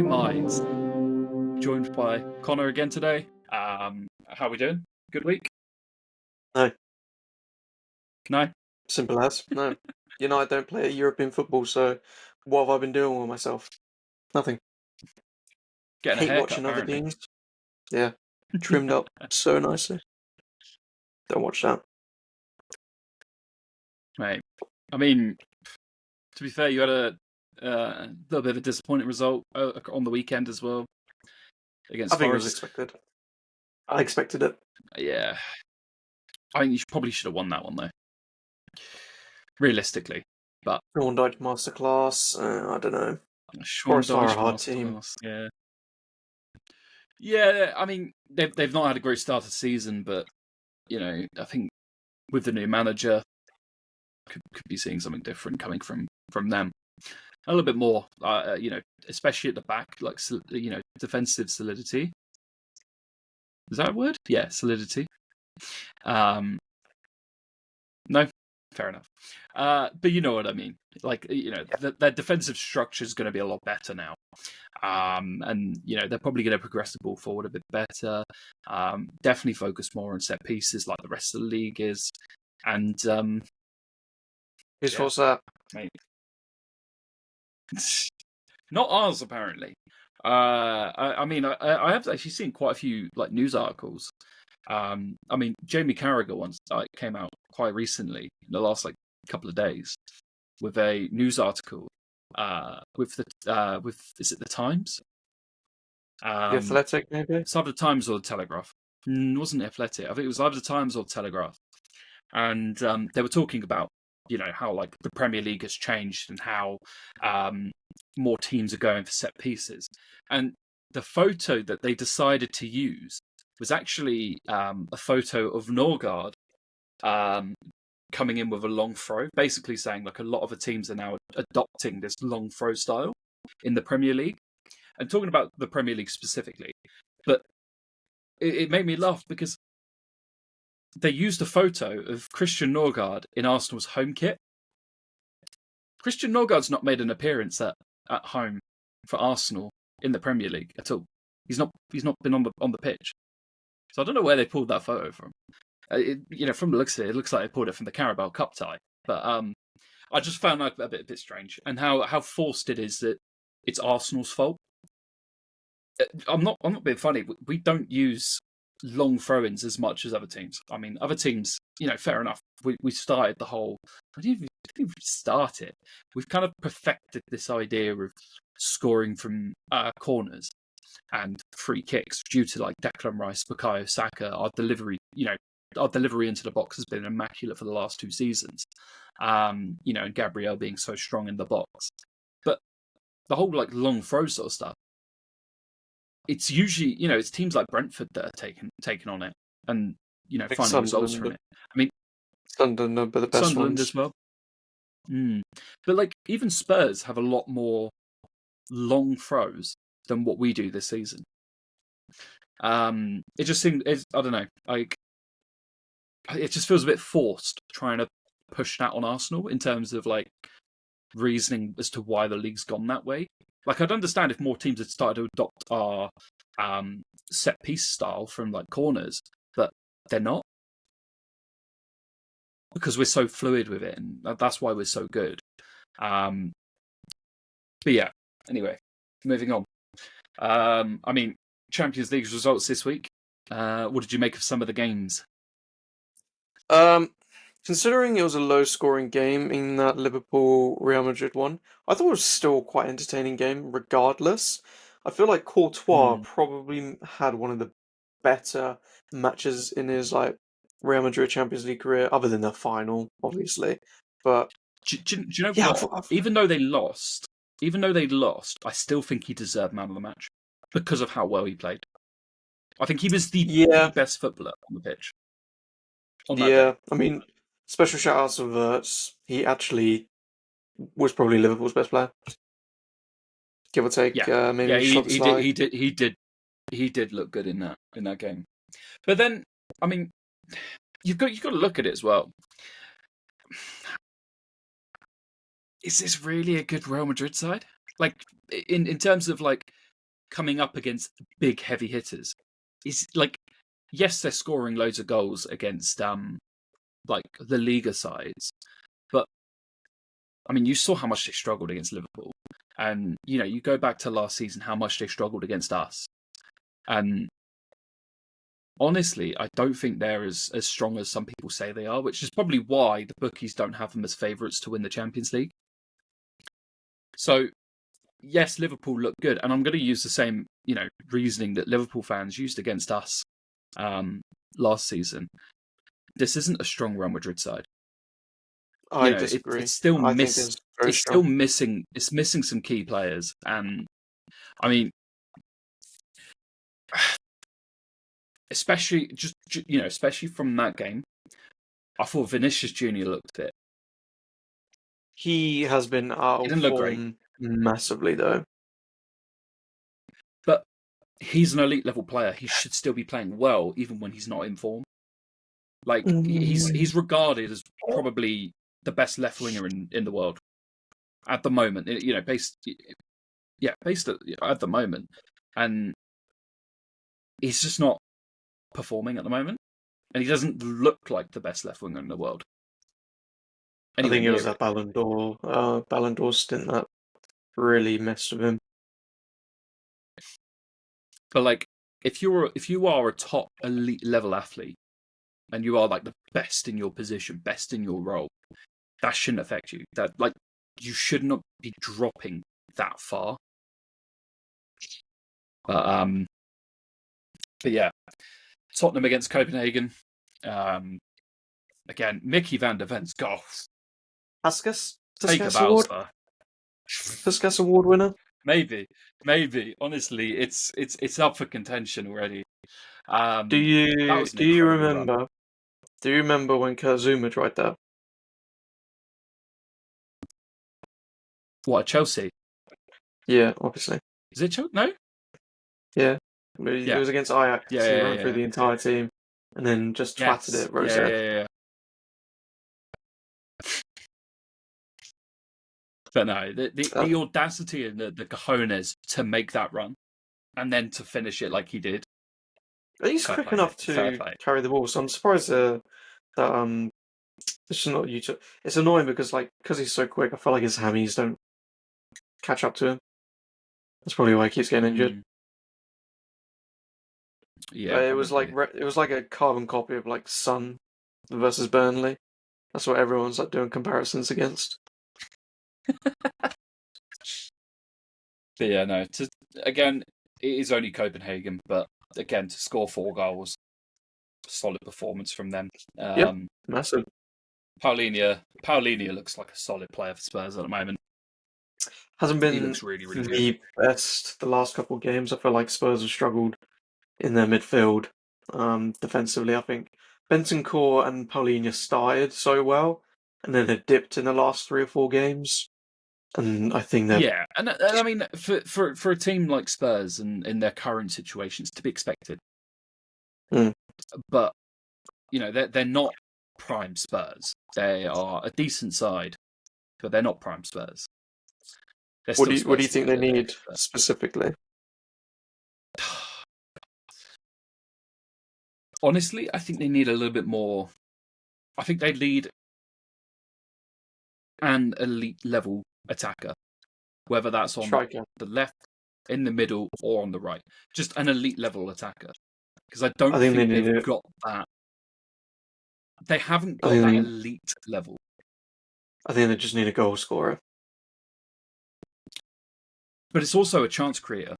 Game Minds, joined by Connor again today. How are we doing? Good week? No. No? Simple as. No. I don't play European football, so what have I been doing with myself? Nothing. Getting a Hate haircut, watching other apparently. teams. Yeah. Trimmed up so nicely. Don't watch that. Mate, I mean, to be fair, you had a little bit of a disappointing result on the weekend as well against I think it was Forest. expected. I expected it. Yeah. I think you probably should have won that one, though. Realistically. But Sean Dyche masterclass. I don't know. Sean Forest are a Dyche hard team. masterclass. Yeah. Yeah, I mean, they've not had a great start to the season, but, I think with the new manager, could be seeing something different coming from them. A little bit more, especially at the back, like, defensive solidity. Is that a word? Yeah, solidity. No, fair enough. But you know what I mean. Like, their defensive structure is going to be a lot better now. And, they're probably going to progress the ball forward a bit better. Definitely focus more on set pieces like the rest of the league is. And, Whose fault's that? mate. Not ours, apparently. I mean, I have actually seen quite a few like news articles. I mean, Jamie Carragher once came out quite recently in the last couple of days with a news article with is it the Times? The Athletic, maybe? It's either the Times or the Telegraph. It wasn't Athletic. I think it was either the Times or the Telegraph. And they were talking about how like the Premier League has changed and how more teams are going for set pieces. And the photo that they decided to use was actually a photo of Norgard coming in with a long throw, basically saying like a lot of the teams are now adopting this long throw style in the Premier League. And talking about the Premier League specifically, but it made me laugh because they used a photo of Christian Norgard in Arsenal's home kit. Christian Norgard's not made an appearance at home for Arsenal in the Premier League at all. He's not been on the pitch. So I don't know where they pulled that photo from. From the looks of it, it looks like they pulled it from the Carabao Cup tie. But I just found that a bit strange, and how forced it is that it's Arsenal's fault. I'm not being funny. We don't use long throw-ins as much as other teams. I mean, other teams, fair enough. We started the whole. I didn't even start it. We've kind of perfected this idea of scoring from corners and free kicks due to like Declan Rice, Bukayo Saka. Our delivery into the box has been immaculate for the last 2 seasons. And Gabriel being so strong in the box, but the whole like long throw sort of stuff. It's usually, it's teams like Brentford that are taking on it and, finding results from it. I mean, Sunderland are the best Sunderland ones as well. But like even Spurs have a lot more long throws than what we do this season. It just seems, I don't know, like it just feels a bit forced trying to push that on Arsenal in terms of like reasoning as to why the league's gone that way. Like, I'd understand if more teams had started to adopt our set piece style from like corners, but they're not, because we're so fluid with it, and that's why we're so good. But yeah, anyway, moving on. I mean, Champions League results this week. What did you make of some of the games? Considering it was a low-scoring game in that Liverpool-Real Madrid one, I thought it was still quite an entertaining game regardless. I feel like Courtois probably had one of the better matches in his Real Madrid Champions League career, other than the final, obviously. But do you know what? Even though they lost, I still think he deserved man of the match because of how well he played. I think he was the best footballer on the pitch. I mean, special shout outs to Wirtz. He actually was probably Liverpool's best player, give or take. Maybe he did look good in that game. But then, I mean, you've got to look at it as well. Is this really a good Real Madrid side? Like in terms of like coming up against big heavy hitters. Is like, yes, they're scoring loads of goals against like the Liga sides, but I mean, you saw how much they struggled against Liverpool, and you go back to last season, how much they struggled against us, and honestly, I don't think they're as strong as some people say they are, which is probably why the bookies don't have them as favourites to win the Champions League. So, yes, Liverpool look good, and I'm going to use the same, reasoning that Liverpool fans used against us last season. This isn't a strong Real Madrid side. I disagree. It's still I think it's very still strong. missing. It's missing some key players, and I mean, especially especially from that game, I thought Vinicius Junior looked fit. He has been out He of didn't look great, form massively, though. but he's an elite level player. He should still be playing well, even when he's not in form. Like he's regarded as probably the best left winger in the world at the moment. Based at the moment, and he's just not performing at the moment, and he doesn't look like the best left winger in the world. I think it was that it. Ballon d'Or stint that really messed with him. But like, if you are a top elite level athlete, and you are like the best in your position, best in your role, that shouldn't affect you. That like you should not be dropping that far. But yeah, Tottenham against Copenhagen. Again, Mickey van der Ven's goal. Puskas Take a Award? Bowser. Puskas Award winner? Maybe. Honestly, it's up for contention already. Do That you was an incredible run. Do you remember when Kurt Zouma tried that? What, Chelsea? Yeah, obviously. Is it Chelsea? No? Yeah. It was against Ajax. Yeah, He yeah, ran through yeah. the entire team and then just twatted Yes. it, Rose. Yeah. But no, the audacity and the cojones to make that run and then to finish it like he did. He's Fair quick play, enough mate. Fair to play. carry the ball, so I'm surprised that it's not YouTube. It's annoying because he's so quick, I feel like his hammies don't catch up to him. That's probably why he keeps getting injured. Yeah, It was probably. it was like a carbon copy of like Sun versus Burnley. That's what everyone's like doing comparisons against. But yeah, no. Again, it is only Copenhagen, but again, to score 4 goals, solid performance from them. Yep, massive. Paulinho looks like a solid player for Spurs at the moment. Hasn't He been looks really, really good. the best the last couple of games. I feel like Spurs have struggled in their midfield. Defensively, I think Bentancur and Paulinho started so well, and then they dipped in the last 3 or 4 games. And I think that and I mean, for a team like Spurs and in their current situations, to be expected. But they're not prime Spurs. They are a decent side, but they're not prime Spurs. What do you think they need specifically? Honestly, I think they need a little bit more. I think they need an elite level attacker, whether that's on Striker. the left, in the middle, or on the right. Just an elite level attacker, because I don't think they've got that. They haven't got that elite level. I think they just need a goal scorer. But it's also a chance creator.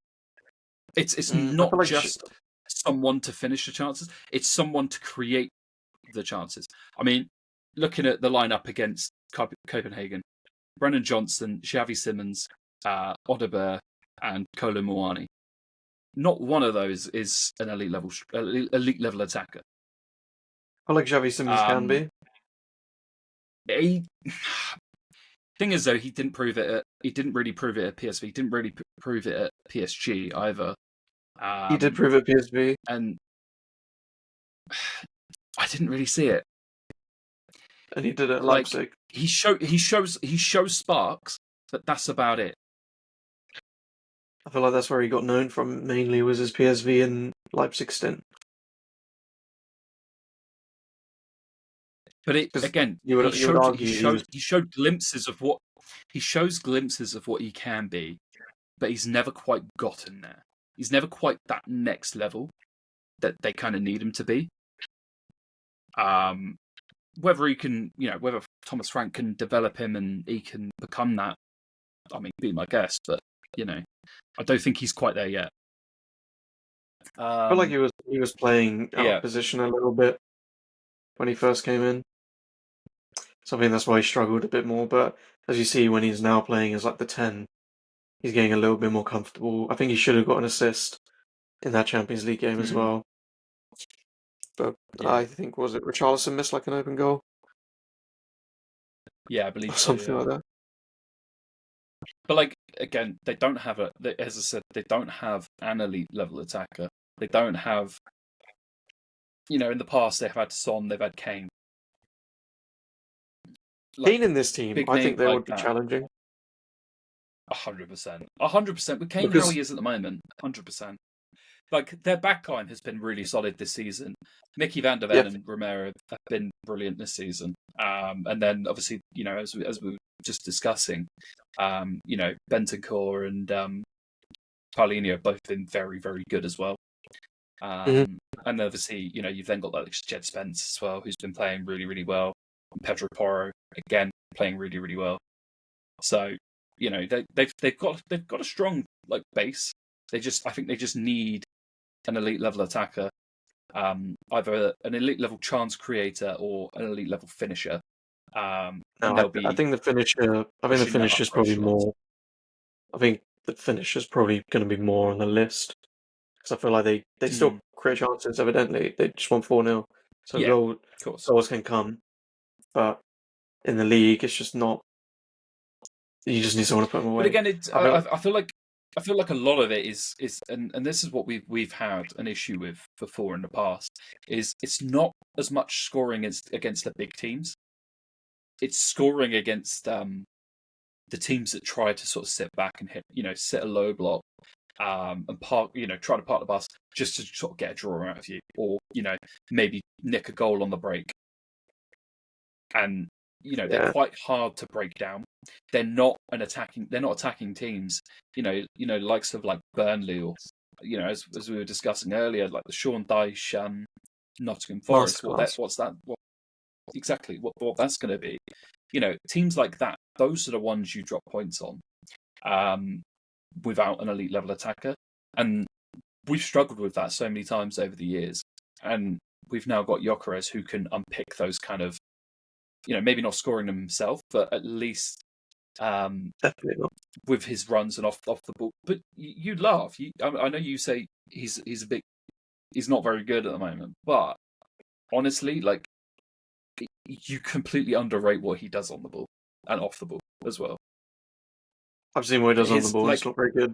It's not like just someone to finish the chances. It's someone to create the chances. I mean, looking at the lineup against Copenhagen, Brennan Johnson, Xavi Simons, Odegaard, and Kolo Muani. Not one of those is an elite level attacker. I like Xavi Simons can be. Thing is, though, he didn't really prove it at PSV. He didn't really prove it at PSG either. He did prove it at PSV, and I didn't really see it. And he did it at Leipzig. He shows sparks, but that's about it. I feel like that's where he got known from mainly was his PSV and Leipzig stint. But it Because again, you would argue he showed glimpses of what he shows glimpses of what he can be, but he's never quite gotten there. He's never quite that next level that they kind of need him to be. Whether he can, whether Thomas Frank can develop him and he can become that, I mean, be my guess, but I don't think he's quite there yet. I feel like he was playing out of Yeah. position a little bit when he first came in. So I think that's why he struggled a bit more. But as you see, when he's now playing as like the 10, he's getting a little bit more comfortable. I think he should have got an assist in that Champions League game as Mm, well. But yeah. I think, was it Richarlison missed like an open goal Yeah, I or believe so, something yeah. like that? But like again, they don't have as I said, they don't have an elite level attacker. They don't have, in the past they've had Son, they've had Kane. Like Kane in this team, big I names think they like would be that. challenging 100%. 100%. With Kane how because he is at the moment, 100%. Like their backline has been really solid this season. Mickey van der yeah, Ven and Romero have been brilliant this season. And then obviously, as we were just discussing, Bentancur and Paulinho have both been very, very good as well. mhm. And obviously, you've then got like Jed Spence as well, who's been playing really, really well. And Pedro Porro again playing really, really well. So they've got a strong like base. I think they just need an elite level attacker, either an elite level chance creator or an elite level finisher, and No, they'll I be think the finisher. I think the pushing that finish is upper probably echelons. more. I think the finish is probably going to be more on the list because I feel like they still Mm, create chances. Evidently, they just won 4-0, so yeah, of course. goals can come, but in the league, it's just not. You just need someone to put them But away. again, I feel I feel like a lot of it is and this is what we've had an issue with before in the past is it's not as much scoring against the big teams. It's scoring against the teams that try to sort of sit back and sit a low block, and try to park the bus just to sort of get a draw out of you, or maybe nick a goal on the break. And they're yeah. quite hard to break down. They're not attacking teams. Likes of like Burnley or as we were discussing earlier, like the Sean Dyche, Nottingham Forest. Masterclass. What's that? What exactly? What that's going to be? Teams like that. Those are the ones you drop points on. Without an elite level attacker. And we've struggled with that so many times over the years. And we've now got Gyökeres who can unpick those kind of, maybe not scoring them himself, but at least Definitely not. with his runs and off the ball. But you laugh. I know you say he's not very good at the moment, but honestly, like you completely underrate what he does on the ball and off the ball as well. I've seen what he does on the His ball. It's like not very good.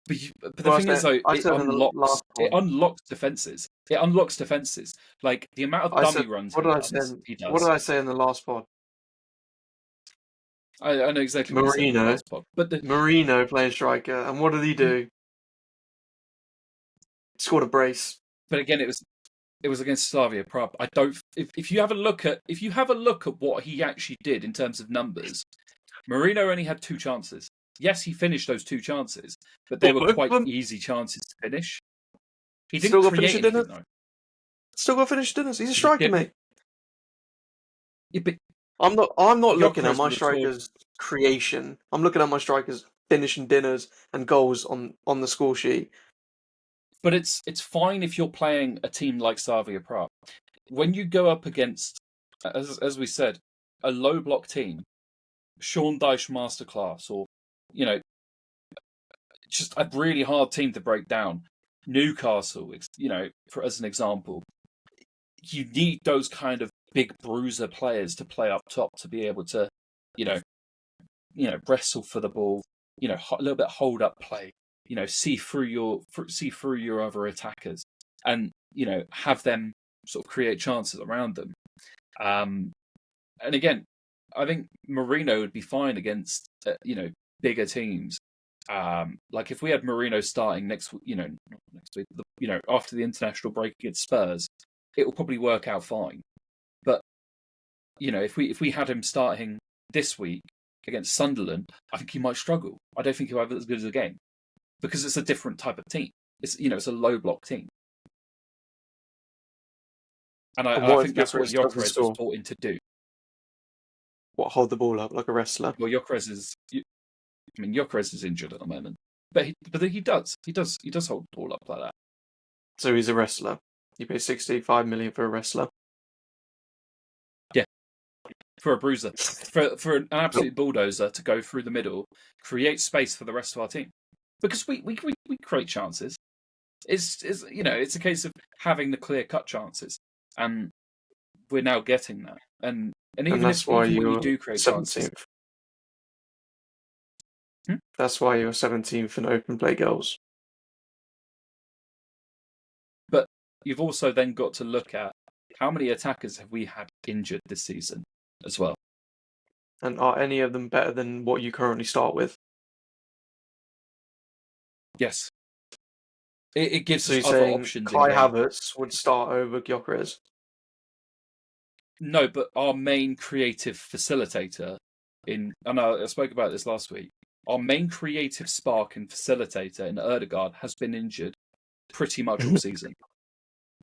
But the Well, thing is, though, I said in the last it pod. unlocks defenses. It unlocks defenses. Like the amount of I said, dummy runs what did I say? he What did does. I say in the last pod? I know exactly what you said in the Marino, last pod. But Marino playing striker, and what did he do? Scored a brace. but again, it was against Slavia Prague. I don't. If you have a look at what he actually did in terms of numbers, Marino only had 2 chances. Yes, he finished those 2 chances, but they What, were both of quite them? easy chances to finish. He didn't Still got create finished anything dinners. though. Still got finished dinners. He's a He striker, didn't. mate. Yeah, but I'm not looking at Gyökeres my would have scored. strikers' creation. I'm looking at my strikers finishing dinners and goals on the score sheet. But it's fine if you're playing a team like Slavia Prague. When you go up against, as we said, a low block team, Sean Dyche masterclass, or you know, just a really hard team to break down. Newcastle, as an example, you need those kind of big bruiser players to play up top to be able to, you know, wrestle for the ball, a little bit hold up play, see through your other attackers, and have them sort of create chances around them. And again, I think Marino would be fine against bigger teams, like if we had Mourinho starting next, not next week, after the international break against Spurs, it will probably work out fine. But if we had him starting this week against Sunderland, I think he might struggle. I don't think he'll have as good as a game because it's a different type of team. It's a low block team, and And I what if think that's what Gyökeres doesn't Gyökeres was score? brought in to do. What, hold the ball up like a wrestler? Well, Gyökeres is injured at the moment, but he does hold the ball up like that. So he's a wrestler. You pay 65 million for a wrestler. Yeah, for a bruiser, for an absolute bulldozer to go through the middle, create space for the rest of our team, because we create chances. It's a case of having the clear cut chances, and we're now getting that. And even that's if why even when you you're do create chances, 17th. That's why you're 17th in open play goals. but you've also then got to look at how many attackers have we had injured this season as well. And are any of them better than what you currently start with? Yes, it gives So us you're other saying options in Kai game. Havertz would start over Gyökeres? No, but our main creative facilitator and I spoke about this last week. Our main creative spark and facilitator in Erdegaard has been injured pretty much all season.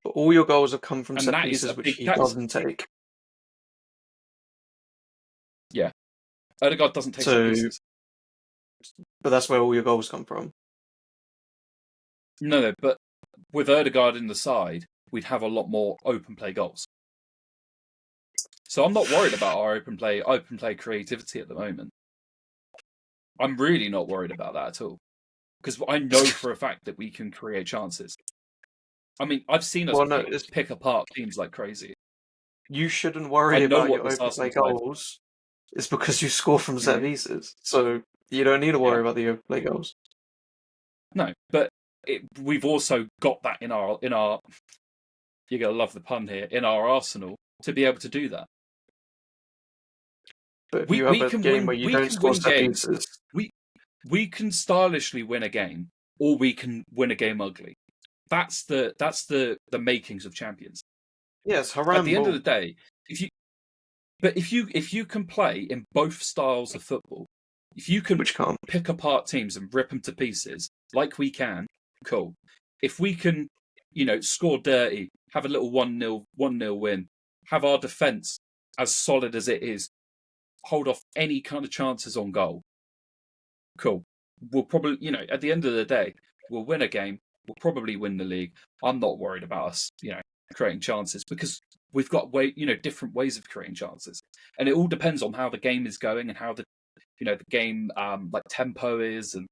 But all your goals have come from And set that is pieces, which he doesn't take. Yeah. Erdegaard doesn't take set pieces. But that's where all your goals come from. No, but with Erdegaard in the side, we'd have a lot more open play goals. So I'm not worried about our open play creativity at the moment. I'm really not worried about that at all. Because I know for a fact that we can create chances. I mean, I've seen us pick apart teams like crazy. You shouldn't worry about your open play goals. It's because you score from set pieces. So you don't need to worry about the open play goals. No, but we've also got that in our you're going to love the pun here, in our arsenal to be able to do that. But if you have a game where you don't score set games, pieces, we can stylishly win a game, or we can win a game ugly. That's the makings of champions. Yes, Haram. At the end of the day, if you can play in both styles of football, if you can pick apart teams and rip them to pieces like we can, cool. If we can, score dirty, have a little 1-0 win, have our defence as solid as it is, hold off any kind of chances on goal, cool. We'll probably, at the end of the day, we'll win a game. We'll probably win the league. I'm not worried about us, creating chances because we've got different ways of creating chances, and it all depends on how the game is going and how the game like tempo is and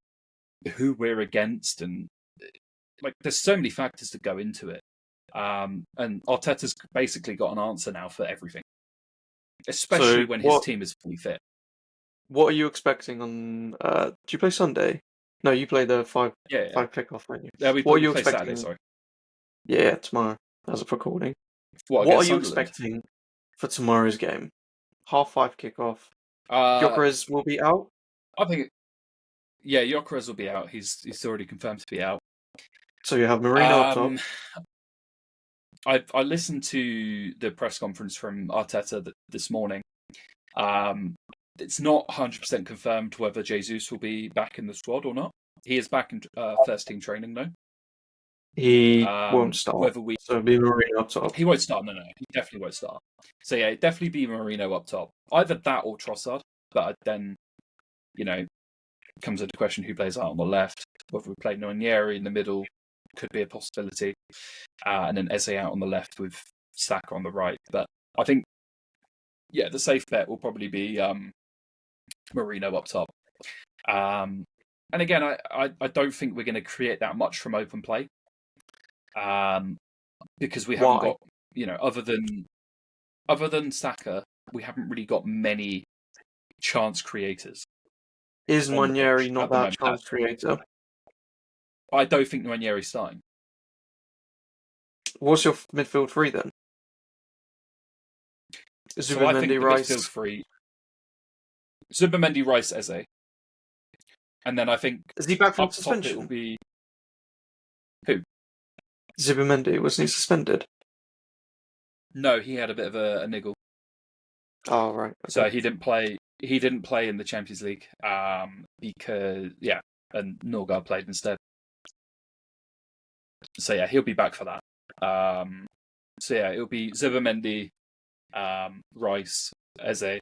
who we're against, and like there's so many factors that go into it. And Arteta's basically got an answer now for everything, especially when his team is fully fit. What are you expecting on? Do you play Sunday? No, you play the 5 kickoff, don't you? Yeah, what are you expecting? Saturday, sorry. Yeah, tomorrow as of recording. What are you expecting for tomorrow's game? 5:30 kickoff. Gyökeres will be out. I think. Gyökeres will be out. He's already confirmed to be out. So you have Mourinho up top. I listened to the press conference from Arteta this morning. It's not 100% confirmed whether Jesus will be back in the squad or not. He is back in first team training though. He won't start. So it'll be Mourinho up top. He won't start. No, he definitely won't start. So yeah, it'd definitely be Mourinho up top. Either that or Trossard. But then, comes into question who plays out on the left. Whether we play Nwaneri in the middle could be a possibility, and then Eze out on the left with Saka on the right. But I think, the safe bet will probably be Mourinho up top. And again, I don't think we're going to create that much from open play, because we haven't got other than Saka, we haven't really got many chance creators. Is Nwaneri not that chance creator? I don't think Nwaneri's starting. What's your midfield three then? So I think the midfield three: Zubimendi, Rice, Eze. And then I think Is he back from up top it will suspension? be who? Zubimendi, wasn't he suspended? No, he had a bit of a niggle, Oh, right. so Okay. he didn't play. He didn't play in the Champions League because and Norgard played instead. So yeah, he'll be back for that. So yeah, it'll be Zubimendi, Rice, Eze,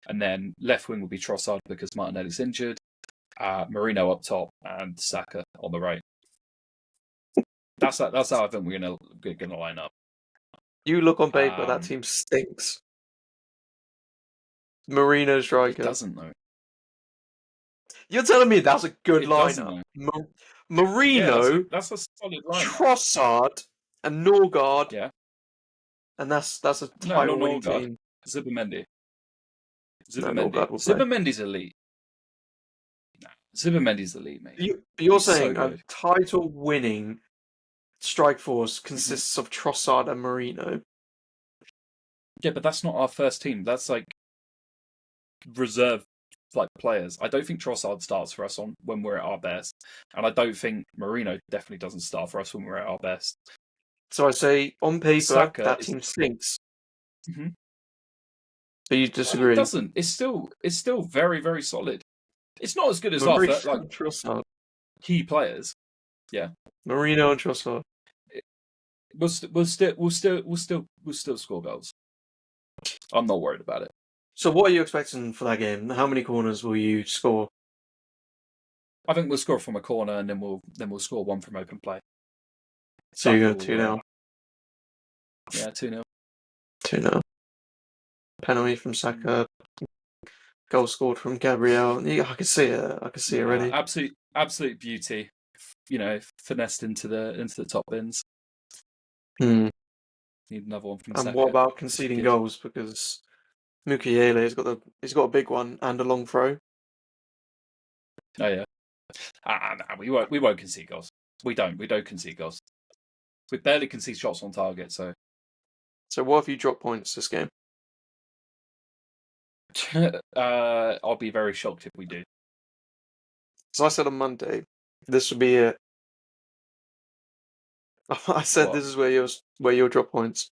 and then left wing will be Trossard because Martinelli's injured. Marino up top and Saka on the right. That's how I think we're gonna line up. You look on paper, that team stinks. Marino It striker. doesn't though. You're telling me that's a good It doesn't lineup? though. Yeah, Marino, that's a solid lineup. Trossard, and Norgard, Yeah. and that's a No, not title-winning Norgard. team. Zubimendi. No, Norgard will play. Zubimendi's elite. Nah, Zubimendi's elite, mate. You're He's saying so a good. title-winning strike force consists of Trossard and Marino. Yeah, but that's not our first team. That's like reserve players. I don't think Trossard starts for us when we're at our best, and I don't think Marino definitely doesn't start for us when we're at our best. So I say, on paper, Saka that is. team stinks. Mm-hmm. But you Well, disagree. it doesn't. It's still very, very solid. It's not as good as Marino our and Trossard. key players. Yeah, Marino and Trossard. we'll still score goals. I'm not worried about it. So what are you expecting for that game? How many corners will you score? I think we'll score from a corner, and then we'll score one from open play. So you're going 2-0. Yeah, 2-0. 2-0. Penalty from Saka. Goal scored from Gabriel. Yeah, I can see it. I can see it already. Absolute beauty. Finessed into the top bins. Need another one from And Saka. what about conceding goals? Because Mukiele he's got a big one and a long throw. Oh yeah. We won't concede goals. We don't concede goals. We barely concede shots on target. So what if you drop points this game? I'll be very shocked if we do. As I said on Monday, this would be it. I said this is where you'll drop points.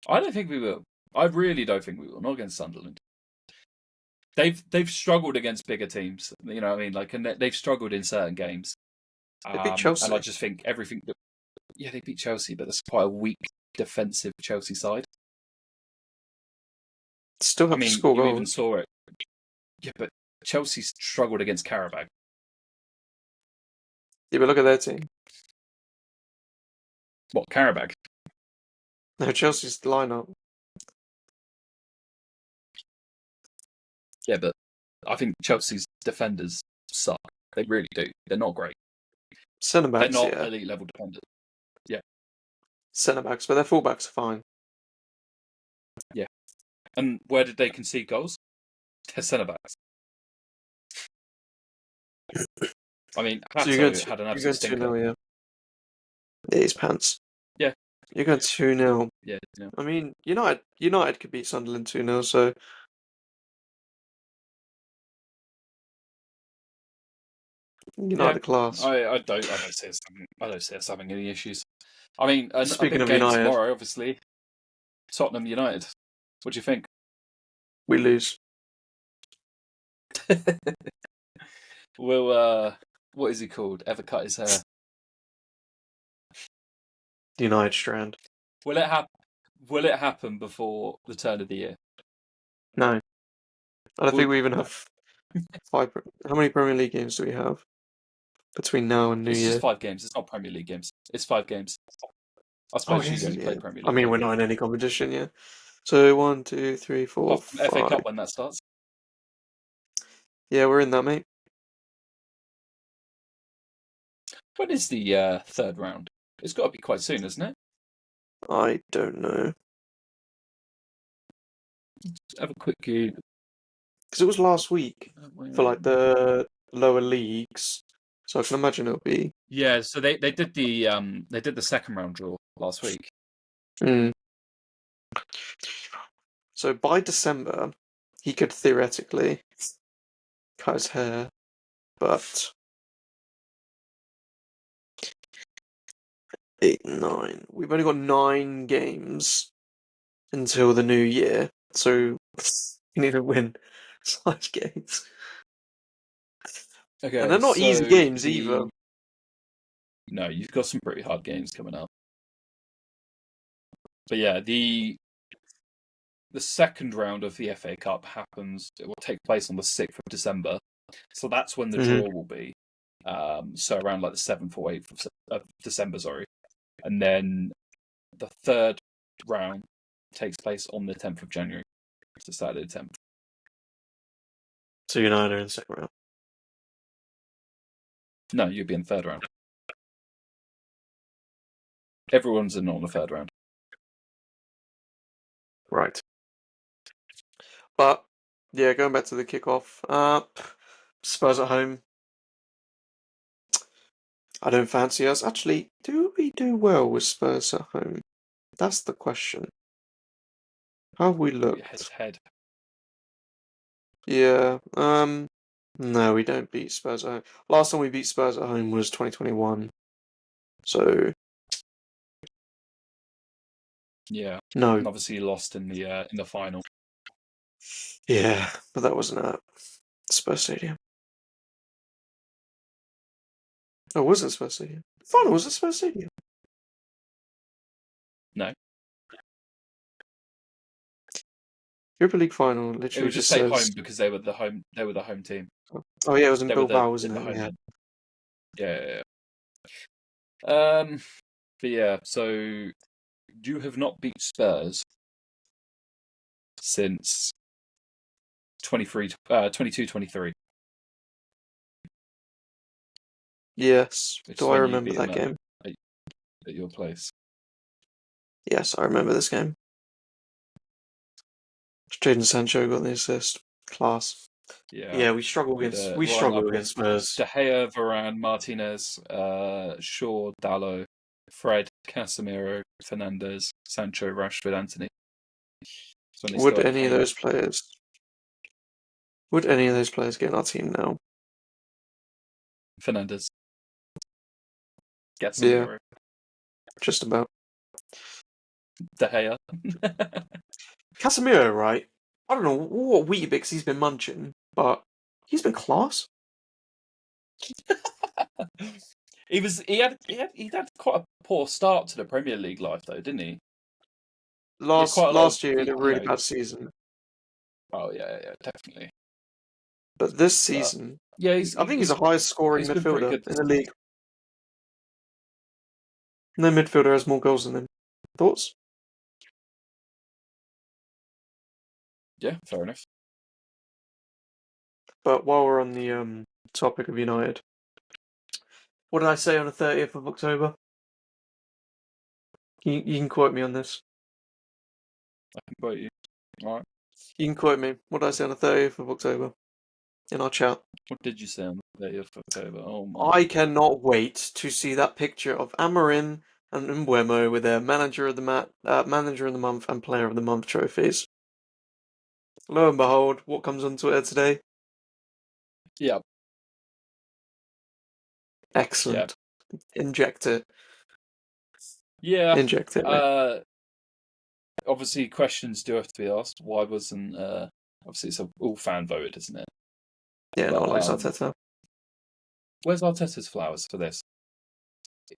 I don't think we will. I really don't think we will. Not against Sunderland. They've struggled against bigger teams. You know what I mean? And they've struggled in certain games. They beat Chelsea. And I just think everything. Yeah, they beat Chelsea, but that's quite a weak defensive Chelsea side. Still have to score you goals. even saw it. Yeah, but Chelsea struggled against Karabakh. Yeah, but look at their team. What, Karabakh? No, Chelsea's lineup. Yeah, but I think Chelsea's defenders suck. They really do. They're not great. Centre-backs, They're not elite level defenders. Yeah. Centre-backs, but their full-backs are fine. Yeah. And where did they concede goals? Their centre-backs. I mean, Hato had an absolute stinker. 2-0, yeah. It is pants. Yeah. You're going 2-0. Yeah. I mean, United could beat Sunderland 2-0, so... United class. I don't see us having any issues. I mean, Speaking a of game United, tomorrow, obviously. Tottenham United. What do you think? We lose. Will what is he called? Ever cut his hair? United Strand. Will it happen before the turn of the year? No. I don't think we even have 5. How many Premier League games do we have between now and New Year? It's just 5 games. It's not Premier League games. It's 5 games. I suppose you only play Premier League. I mean, we're not in any competition yet. So 1, 2, 3, 4, 5. FA Cup when that starts. Yeah, we're in that, mate. When is the third round? It's got to be quite soon, isn't it? I don't know. Let's have a quick Google. Because it was last week for the lower leagues, so I can imagine it'll be. Yeah, so they did the second round draw last week. So by December, he could theoretically cut his hair but 8, 9. We've only got 9 games until the new year, so we need to win 5 games. And Okay, they're not easy so games either. No, you've got some pretty hard games coming up. But yeah, the second round of the FA Cup happens. It will take place on the 6th of December. So that's when the draw will be. So around like the 7th or 8th of December, sorry. And then the third round takes place on the 10th of January. So Saturday the 10th. So United are in the second round. No, you'd be in the third round. Everyone's in on the third round. Right. But, yeah, going back to the kickoff. Spurs at home. I don't fancy us. Actually, do we do well with Spurs at home? That's the question. How have we Head looked? to head. Yeah, no, we don't beat Spurs at home. Last time we beat Spurs at home was 2021. So, Yeah. no. And obviously you lost in the final. Yeah, but that wasn't at Spurs Stadium. Oh, was it Spurs Stadium? Final was at Spurs Stadium. No. Europa League final It literally would just just say says. home because they were the home team. Oh yeah, it was in They were Bilbao, the wasn't it? home Yeah. men. Yeah. But yeah, so you have not beat Spurs since 22-23. Yes. Which is Do I when you remember beat that them game? at your place. Yes, I remember this game. Jadon Sancho got the assist. Class. Yeah, we struggle With against a lineup against of Spurs. De Gea, Varane, Martinez, Shaw, Dallo, Fred, Casemiro, Fernandes, Sancho, Rashford, Anthony. That's when they Would still had any of Kane. those players get in our team now? Fernandes, Yeah, Casemiro, just about. De Gea. Casemiro, right? I don't know what Weetabix he's been munching, but he's been class. He had quite a poor start to the Premier League life though, didn't he? He had Last quite a lot of, last year he had a really bad season, Oh yeah, definitely. but this But season, yeah, I think he's the highest scoring he's been pretty midfielder good. in the league. No midfielder has more goals than him. Thoughts? Yeah, fair enough. But while we're on the topic of United, what did I say on the 30th of October? You can quote me on this. I can quote you. All right. You can quote me. What did I say on the 30th of October in our chat? What did you say on the 30th of October? Oh my. I cannot wait to see that picture of Amarin and Mbuemo with their manager of the month and player of the month trophies. Lo and behold, what comes on Twitter today? Yeah. Excellent. Inject it. Yeah. Inject it, mate. Obviously, questions do have to be asked. Why wasn't obviously it's all fan voted, isn't it? Yeah, no But one likes Arteta. where's Arteta's flowers for this?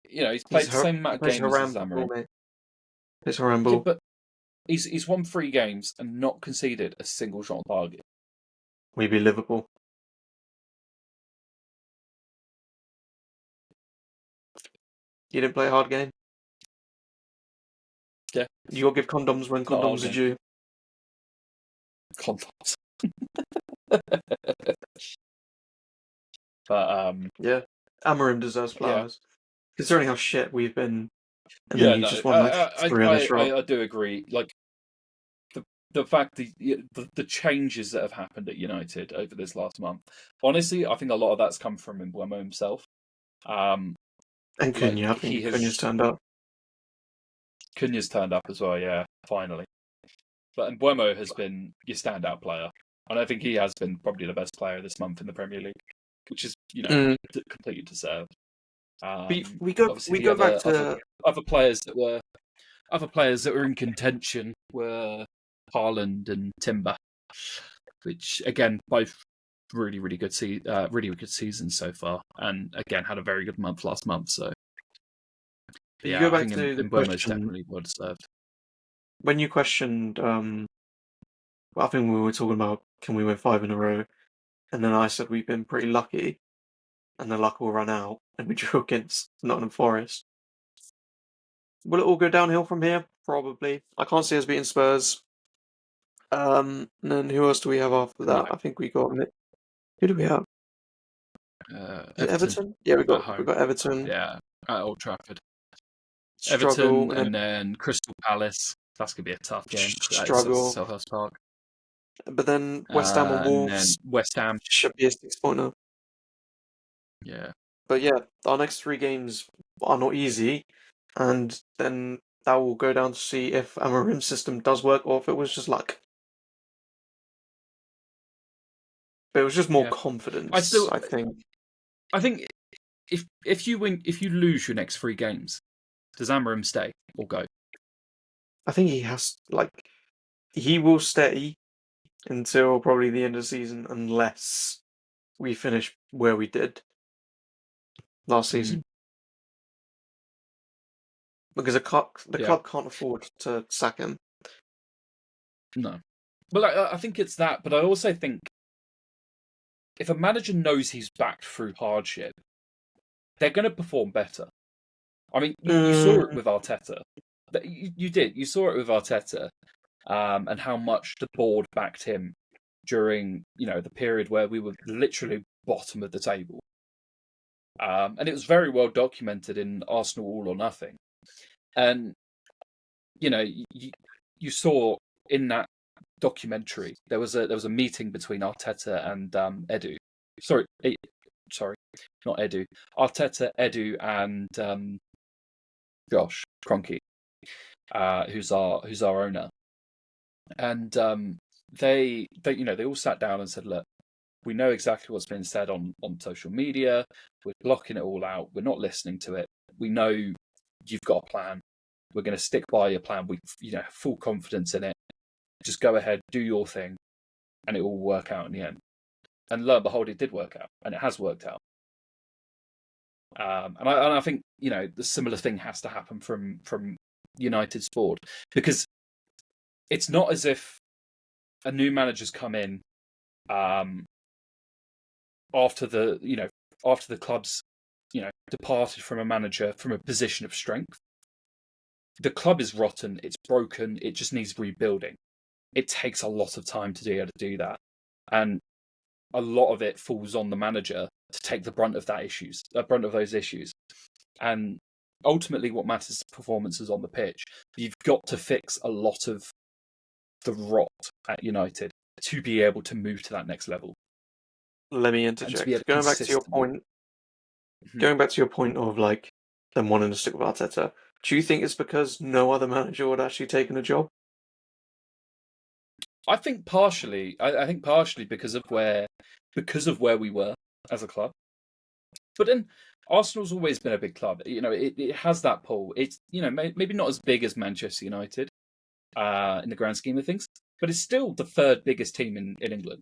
You know, he's played the same amount He of plays games as Haram ball, Amarim. mate. Plays Yeah, Haram ball. but he's won 3 games and not conceded a single shot on target. We beat Liverpool. You didn't play a hard game. Yeah. You gotta give condoms when Not a hard condoms are game. due. Condoms. But yeah, Amarim deserves flowers, considering how shit we've been. And then you just won like 3 on a trot. I do agree. Like the fact the changes that have happened at United over this last month. Honestly, I think a lot of that's come from Mbeumo himself. And Cunha, I think Cunha's turned up. Cunha's turned up as well, yeah, finally. But Mbeumo has been your standout player. And I think he has been probably the best player this month in the Premier League. which is Mm. completely deserved. We go Obviously, we the go back to other players that were in contention were Haaland and Timber, which again both really really good seasons so far, and again had a very good month last month. So you go yeah, I back think to the Mbumo's question definitely well deserved. when you questioned. I think we were talking about can we win 5 in a row, and then I said we've been pretty lucky, and the luck will run out, and we drew against Nottingham Forest. Will it all go downhill from here? Probably. I can't see us beating Spurs. And then who else do we have after No, that? I think we got who do we have? Is it Everton Everton? Yeah, we at got we home. got Everton. Yeah, at Old Trafford. Struggle Everton and then and then Crystal Palace. That's gonna be a tough game. That's at struggle, Selhurst Park. but then West Ham and And then Wolves West Ham. should be a 6 pointer. Yeah, But yeah, our next 3 games are not easy, and then that will go down to see if Amarim's system does work or if it was just luck. But it was just more yeah. confidence, I think. I think if you lose your next 3 games, does Amarim stay or go? I think he will stay until probably the end of the season unless we finish where we did last Mm, season. Because the yeah, club can't afford to sack him. no. Well, I think it's that, but I also think if a manager knows he's backed through hardship, they're going to perform better. I mean, you saw it Mm, with Arteta. You did. You saw it with Arteta, and how much the board backed him during the period where we were literally bottom of the table. And it was very well documented in Arsenal All or Nothing. And you saw in that documentary there was a meeting between Arteta and Edu. Sorry, not Edu. Arteta, Edu, and Josh Kroenke, who's our owner. And they all sat down and said, look, we know exactly what's been said on social media. We're blocking it all out. We're not listening to it. We know you've got a plan. We're going to stick by your plan. We have full confidence in it. Just go ahead, do your thing, and it will work out in the end. And lo and behold, it did work out, and it has worked out. And I think the similar thing has to happen from United's board, because it's not as if a new manager's come in after the club's departed from a manager from a position of strength. The club is rotten, it's broken, it just needs rebuilding. It takes a lot of time to be able to do that, and a lot of it falls on the manager to take the brunt of those issues. And ultimately, what matters is performances on the pitch. You've got to fix a lot of the rot at United to be able to move to that next level let me and to be able interject. to consistently. Going back to your point of them wanting to stick with Arteta, do you think it's because no other manager would actually take in a job? I think partially. I think partially because of where we were as a club. But then Arsenal's always been a big club. It has that pull. It's maybe not as big as Manchester United in the grand scheme of things, but it's still the third biggest team in England.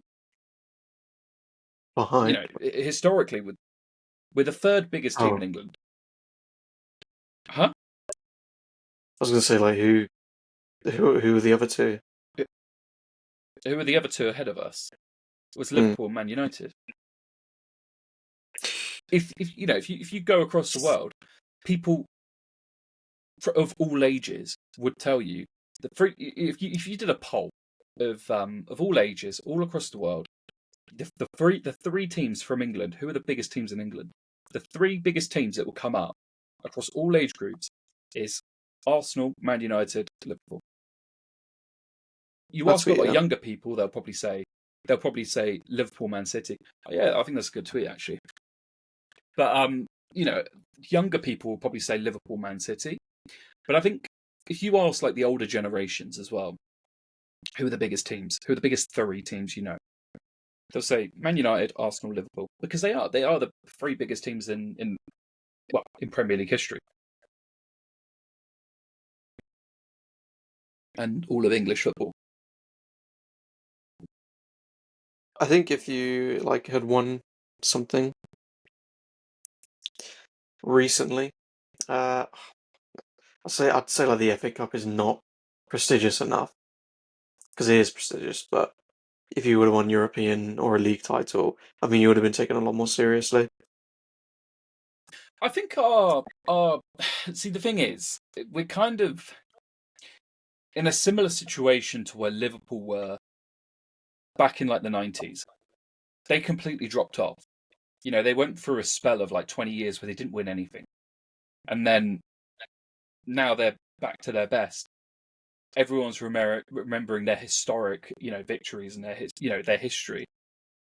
Behind? Historically, we're the third biggest team in Oh, England. Huh? I was going to say who are the other two? Who are the other two ahead of us? It was Hmm. Liverpool and Man United. If you go across the world, people of all ages would tell you that if you did a poll of all ages all across the world, the three teams from England, who are the biggest teams in England? The three biggest teams that will come up across all age groups is Arsenal, Man United, Liverpool. You That ask a tweet, lot of yeah. younger people, they'll probably say Liverpool, Man City. Oh, yeah, I think that's a good tweet actually. But younger people will probably say Liverpool, Man City. But I think if you ask the older generations as well, who are the biggest teams? Who are the biggest three teams you know? They'll say Man United, Arsenal, Liverpool, because they are the three biggest teams in Premier League history and all of English football. I think if you had won something recently, I'd say like the FA Cup is not prestigious enough, because it is prestigious, but if you would have won European or a league title, I mean, you would have been taken a lot more seriously. I think our see, the thing is, we're kind of in a similar situation to where Liverpool were back in the 90s. They completely dropped off. They went through a spell of 20 years where they didn't win anything. And then now they're back to their best. Everyone's remembering their historic, victories and their history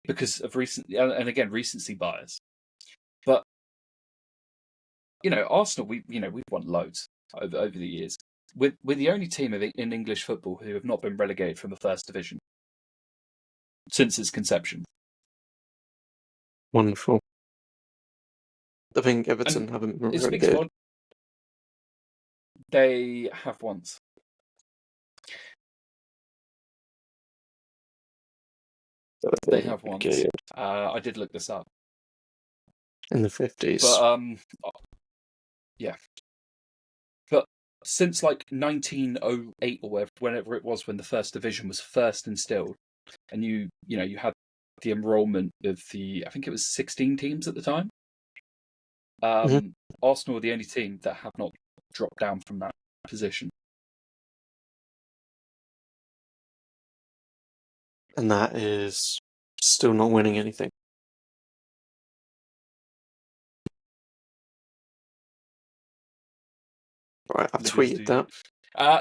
because of recency bias. But Arsenal, we've won loads over the years. We're the only team in English football who have not been relegated from the first division since its conception. Wonderful. I think Everton haven't been It speaks relegated. They have once. They have once. I did look this up. In the 50s. But yeah. But since 1908 or whenever it was when the first division was first instilled, and you had the enrollment of I think it was 16 teams at the time. Arsenal are the only team that have not dropped down from that position. And that is still not winning anything. Right, I've tweeted that.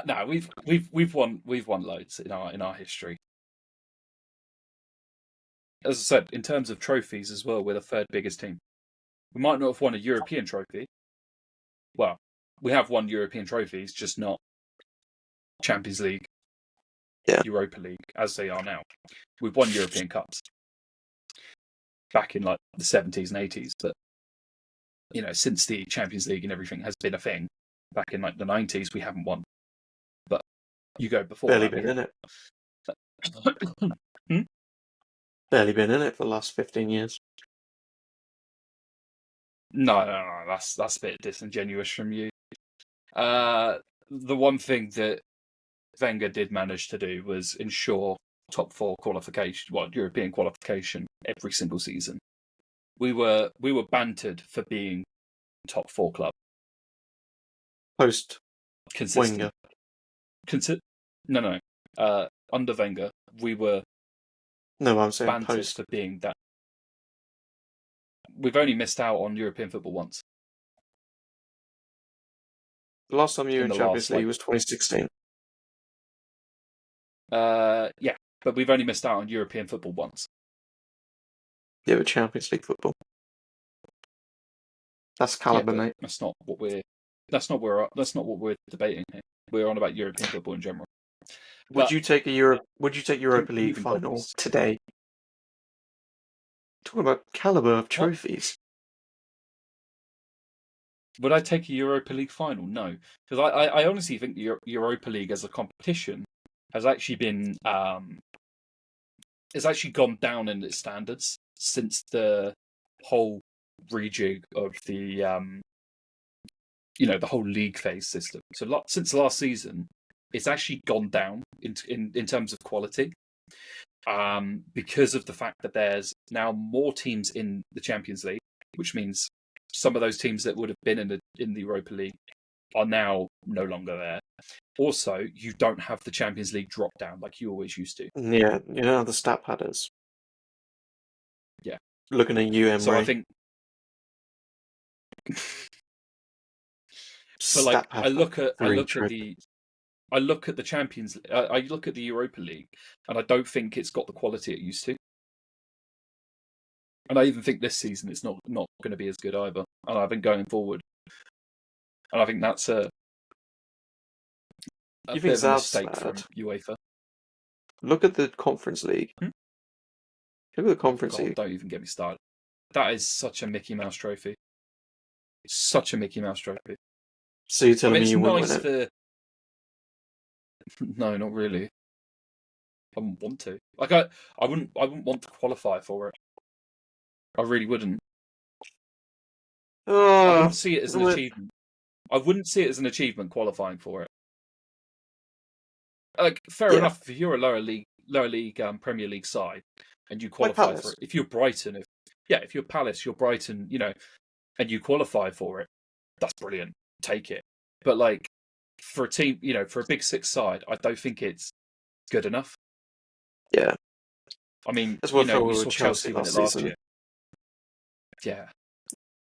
No, we've won loads in our history. As I said, in terms of trophies as well, we're the third biggest team. We might not have won a European trophy. Well, we have won European trophies, just not Champions League, Europa League, as they are now. We've won European Cups back in the 70s and 80s, but since the Champions League and everything has been a thing, back in the 90s, we haven't won. But you go before Barely that. Been in it. Barely been in it for the last 15 years. No, that's a bit disingenuous from you. The one thing that Wenger did manage to do was ensure top four qualification, European qualification every single season. We were bantered for being top four club. Post Consistent. Wenger. No. Under Wenger, we were. No, I'm saying bantered post for being that. We've only missed out on European football once. The last time you were in Champions League was 2016. Yeah, but we've only missed out on European football once. Yeah, but Champions League football. That's caliber, mate. That's not what we're debating here. We're on about European football in general. Would you take Europa League final today? Talking about caliber of trophies. Would I take a Europa League final? No, because I honestly think the Europa League as a competition has actually been has actually gone down in its standards since the whole rejig of the the whole league phase system. So since last season, it's actually gone down in terms of quality, because of the fact that there's now more teams in the Champions League, which means some of those teams that would have been in the Europa League are now no longer there. Also, you don't have the Champions League drop down like you always used to. Yeah, you know the stat padders. Yeah. Looking at you, Emre. So I think. But I look at the Champions. I look at the Europa League, and I don't think it's got the quality it used to. And I even think this season it's not going to be as good either. And I think going forward, and I think that's a bit of a mistake from UEFA. Look at the Conference League. Look at the Oh Conference God, League. don't even get me started. That is such a Mickey Mouse trophy. Such a Mickey Mouse trophy. So you're I telling mean, me it's you wouldn't win nice it? for. No, not really. I wouldn't want to. Like I wouldn't want to qualify for it. I really wouldn't. I wouldn't see it as an achievement. I wouldn't see it as an achievement qualifying for it. Like, fair yeah, enough if you're a lower league Premier League side and you like qualify for Palace. it. If you're Brighton, if you're Palace, you're Brighton, and you qualify for it, that's brilliant. Take it. But like for a team, for a Big Six side, I don't think it's good enough. Yeah, I mean, that's what I felt you with saw Chelsea Chelsea win last it last season. year. Yeah.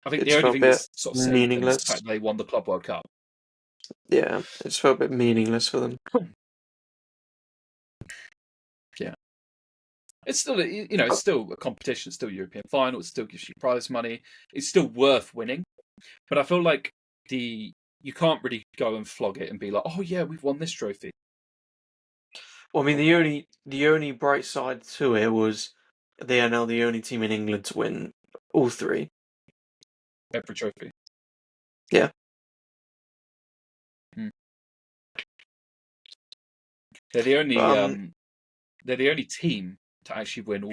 I think It the just only felt a thing bit that's sort of saved them is the meaningless. fact that they won the Club World Cup. Yeah, it just felt a bit meaningless for them. Yeah. It's still, it's still a competition, it's still a European final, it still gives you prize money, it's still worth winning. But I feel like you can't really go and flog it and be like, oh yeah, we've won this trophy. Well, I mean, the only bright side to it was they are now the only team in England to win all three. Every trophy. Yeah. Hmm. They're the only But, they're the only team to actually win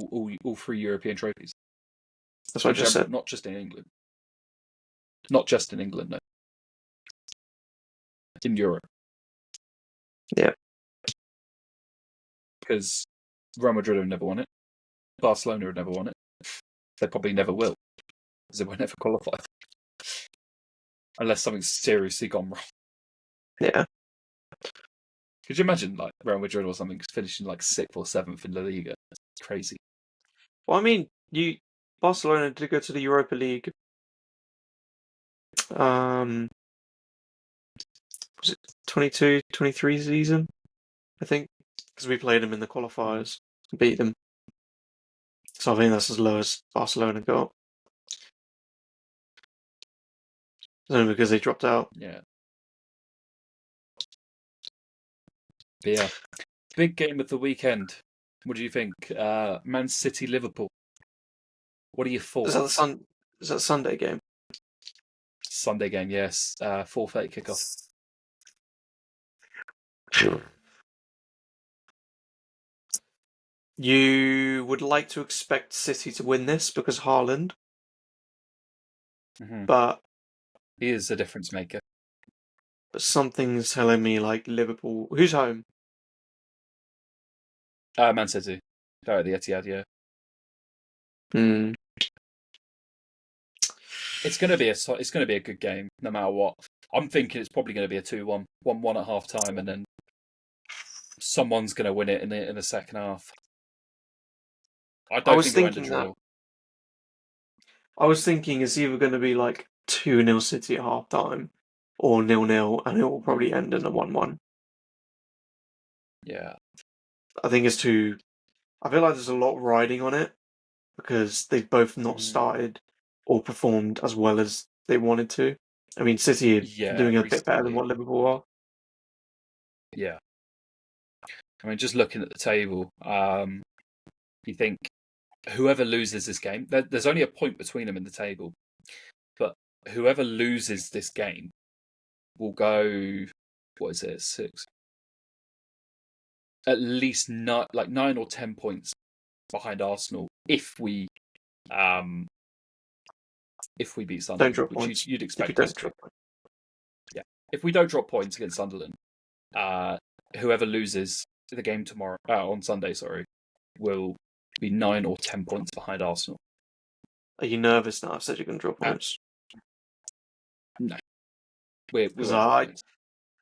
all three European trophies that's what I in just general, said. not just in England. Not just in England, no. In Europe. Yeah. Because Real Madrid have never won it. Barcelona have never won it. They probably never will. Because they won't ever qualify. Unless something's seriously gone wrong. Yeah. Could you imagine like Real Madrid or something finishing like 6th or 7th in La Liga? It's crazy. Well, I mean, Barcelona did go to the Europa League. Was it 22-23 season? I think because we played them in the qualifiers, and beat them. So I think that's as low as Barcelona got. It's only because they dropped out. Yeah. But yeah. Big game of the weekend. What do you think? Man City Liverpool. What are your thoughts? Is that the Sunday game? Sunday game, yes. 4:30 kickoff. You would like to expect City to win this because Haaland, Mm-hmm. but He is a difference maker. something's telling me like Liverpool. Who's home? Man City. They're at the Etihad, yeah. Hmm. It's gonna be a good game, no matter what. I'm thinking it's probably gonna be a 2-1, 1-1 at half time, and then someone's gonna win it in the second half. I I don't was think it'll end a thinking that. draw. I was thinking it's either going to be like 2-0 City at half time or 0-0, and it will probably end in a 1-1. Yeah. I think it's too. I feel like there's a lot riding on it because they've both not started or performed as well as they wanted to. I mean, City are Yeah, doing a bit better than recently. what Liverpool are. Yeah. I mean, just looking at the table, you think whoever loses this game, there's only a point between them in the table, but whoever loses this game will go, what is it, 6? At least 9 or 10 points behind Arsenal if we beat Don't Sunderland, drop which points. you'd If you expect us don't to. drop points. Yeah. If we don't drop points against Sunderland, whoever loses the game tomorrow, on Sunday, will be 9 or 10 points behind Arsenal. Are you nervous now? I've said you're going to drop points. No, we Because won't drop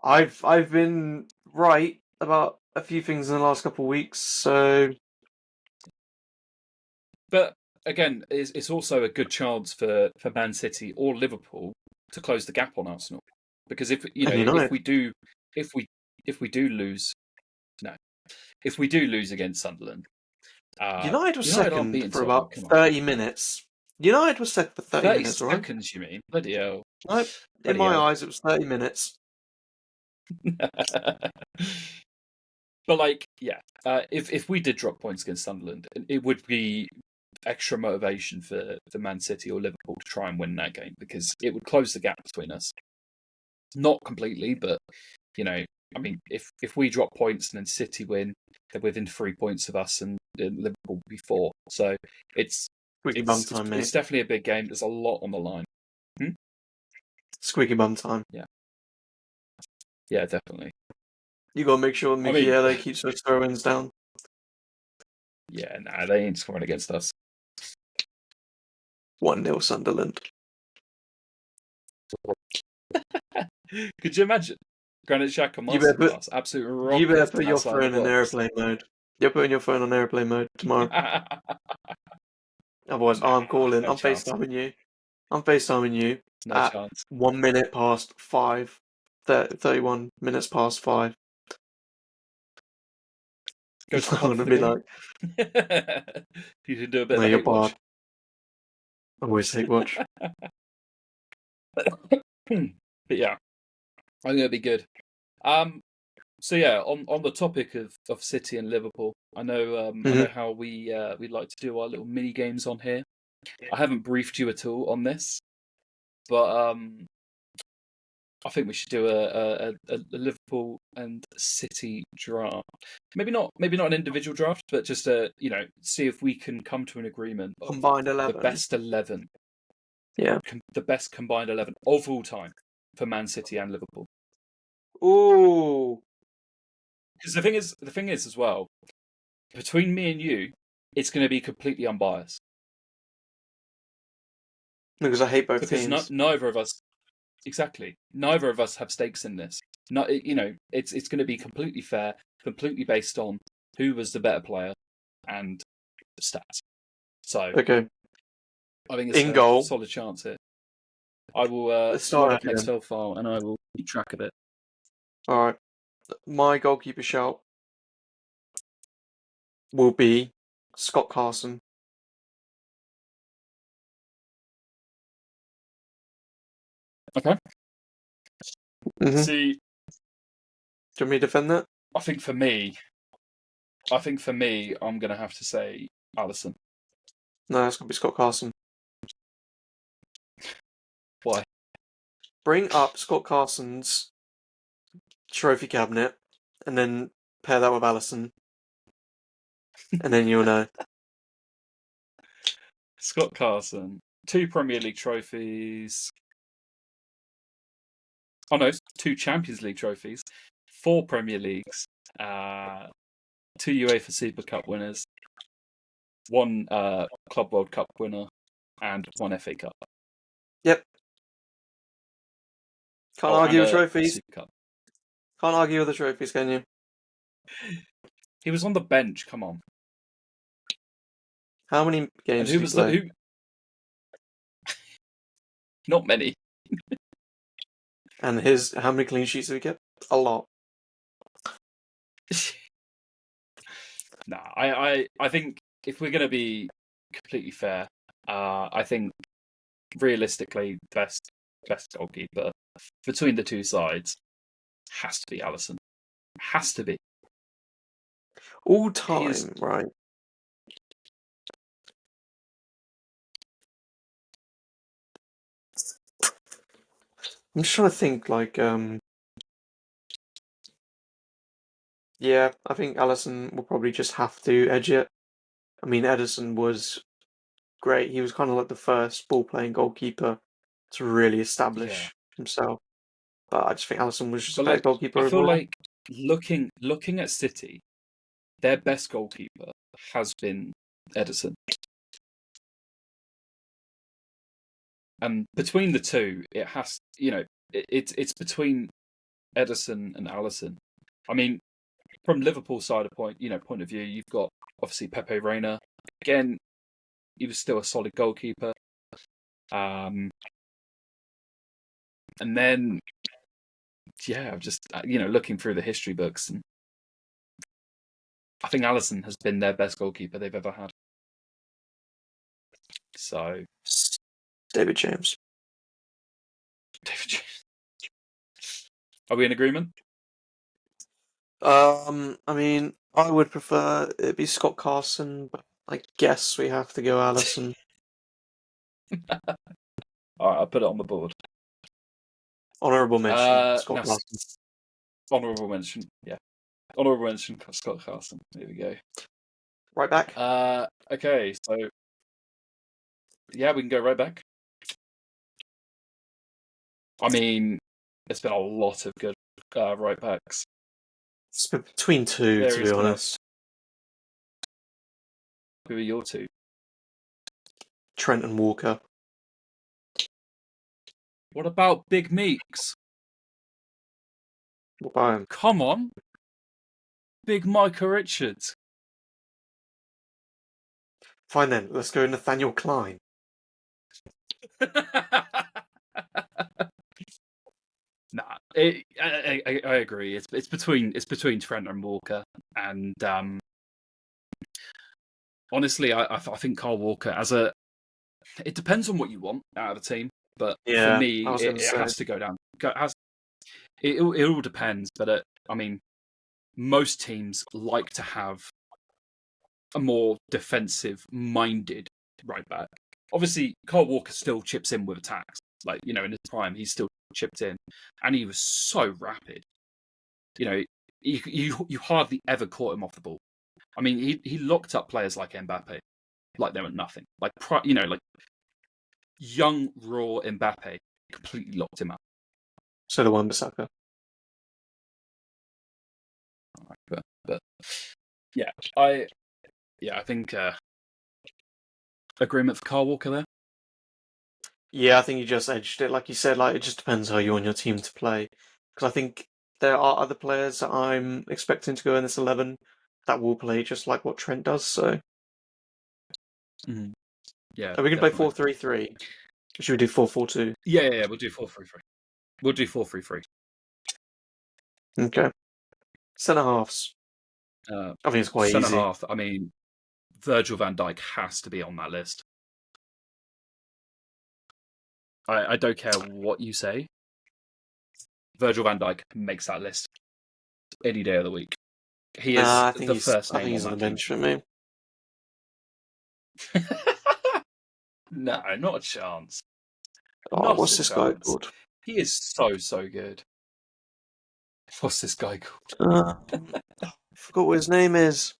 points. I've been right about a few things in the last couple of weeks, so. But again, it's also a good chance for Man City or Liverpool to close the gap on Arsenal, because if And if United. we do if we do lose no if we do lose against Sunderland, United was United aren't second beaten for so well. about Come on, 30 minutes. United was second for 30 30 minutes, alright? seconds, you mean? Bloody hell! No, in Bloody my hell! eyes, it was 30 minutes. But like, yeah, if we did drop points against Sunderland, it would be extra motivation for Man City or Liverpool to try and win that game because it would close the gap between us. Not completely, but I mean, if we drop points and then City win, they're within 3 points of us, and Liverpool will be four. So it's Squeaky bum time, mate. it's definitely a big game. There's a lot on the line. Squeaky bum time. Yeah, definitely. You gotta make sure Michele keeps those throw-ins down. Yeah, nah, they ain't scoring against us. 1-0 Sunderland. Could you imagine? Granit Xhaka masterclass, absolute rocket. You better put your phone in airplane mode. You're putting your phone on airplane mode tomorrow. Otherwise, I'm calling. I'm FaceTiming you. I'm FaceTiming you at chance. 1 minute past 5. 31 minutes past 5. Go to the I'm gonna be like, you should do a bit no, of you're hate watch. bad. Always hate watch. But yeah, I think it'll be good. So yeah, on the topic of City and Liverpool, I know how we like to do our little mini games on here. I haven't briefed you at all on this, but I think we should do a Liverpool and City draft. Maybe not an individual draft, but just see if we can come to an agreement of Combined 11. the best 11. Yeah. The best combined 11 of all time for Man City and Liverpool. Ooh. Because the thing is as well, between me and you, it's going to be completely unbiased. Because I hate both teams. Because neither of us, exactly, neither of us have stakes in this. It's going to be completely fair, completely based on who was the better player and the stats. So, okay. I think it's in goal, a solid chance here. I will load up an Excel file and I will keep track of it. All right. My goalkeeper shout will be Scott Carson. Okay. Mm-hmm. See, do you want me to defend that? I think for me, I'm going to have to say Alisson. No, it's going to be Scott Carson. Why? Bring up Scott Carson's trophy cabinet and then pair that with Alisson. And then you'll know. Scott Carson, 2 Premier League trophies. Oh no, 2 Champions League trophies, 4 Premier Leagues, 2 UEFA Super Cup winners, 1 Club World Cup winner, and 1 FA Cup. Yep. Can't argue with trophies. Super Cup. Can't argue with the trophies, can you? He was on the bench. Come on. How many games did he play? Not many. And how many clean sheets did he get? A lot. Nah, I think if we're going to be completely fair, I think realistically best goalkeeper between the two sides has to be Alisson. Has to be. All time, right? I'm just trying to think, yeah, I think Alisson will probably just have to edge it. I mean, Ederson was great. He was kind of like the first ball-playing goalkeeper to really establish himself. But I just think Alisson was just a better goalkeeper overall. I feel like looking at City, their best goalkeeper has been Ederson. And between the two, it has, it's between Ederson and Alisson. I mean, from Liverpool's side of point of view, you've got obviously Pepe Reina. Again, he was still a solid goalkeeper. And then, I'm just looking through the history books, and I think Alisson has been their best goalkeeper they've ever had. So, David James. Are we in agreement? I mean, I would prefer it be Scott Carson, but I guess we have to go Allison. All right, I'll put it on the board. Honourable mention, Scott Now, Carson. honourable mention, yeah. Honourable mention, Scott Carson. There we go. Right back. Okay, so yeah, we can go right back. I mean, there's been a lot of good right backs. It's been between two, to be honest. Who are your two? Trent and Walker. What about Big Meeks? What about him? Come on, Big Micah Richards. Fine then, let's go Nathaniel Klein. Nah, I agree. It's between Trent and Walker, and honestly, I think Carl Walker it depends on what you want out of a team, but for me, it has to go down. It all depends, but I mean, most teams like to have a more defensive-minded right back. Obviously, Carl Walker still chips in with attacks. Like, in his prime, he's still chipped in, and he was so rapid. You hardly ever caught him off the ball. I mean, he locked up players like Mbappe, like they were nothing. Like like young raw Mbappe completely locked him up. So the Wan-Bissaka. But yeah, I think agreement for Carl Walker there. Yeah, I think you just edged it. Like you said, like it just depends how you want your team to play. Because I think there are other players that I'm expecting to go in this 11 that will play just like what Trent does. So, Yeah, are we going to play 4-3-3? Or should we do 4-4-2? Yeah. We'll do 4-3-3. We'll do 4-3-3. Okay. Centre halves. I think it's quite centre easy. half. I mean, Virgil van Dijk has to be on that list. I don't care what you say. Virgil van Dijk makes that list any day of the week. He is the first name I think he's on the bench for me. No, not a chance. Oh, what's this guy called? He is so good. What's this guy called? I forgot what his name is.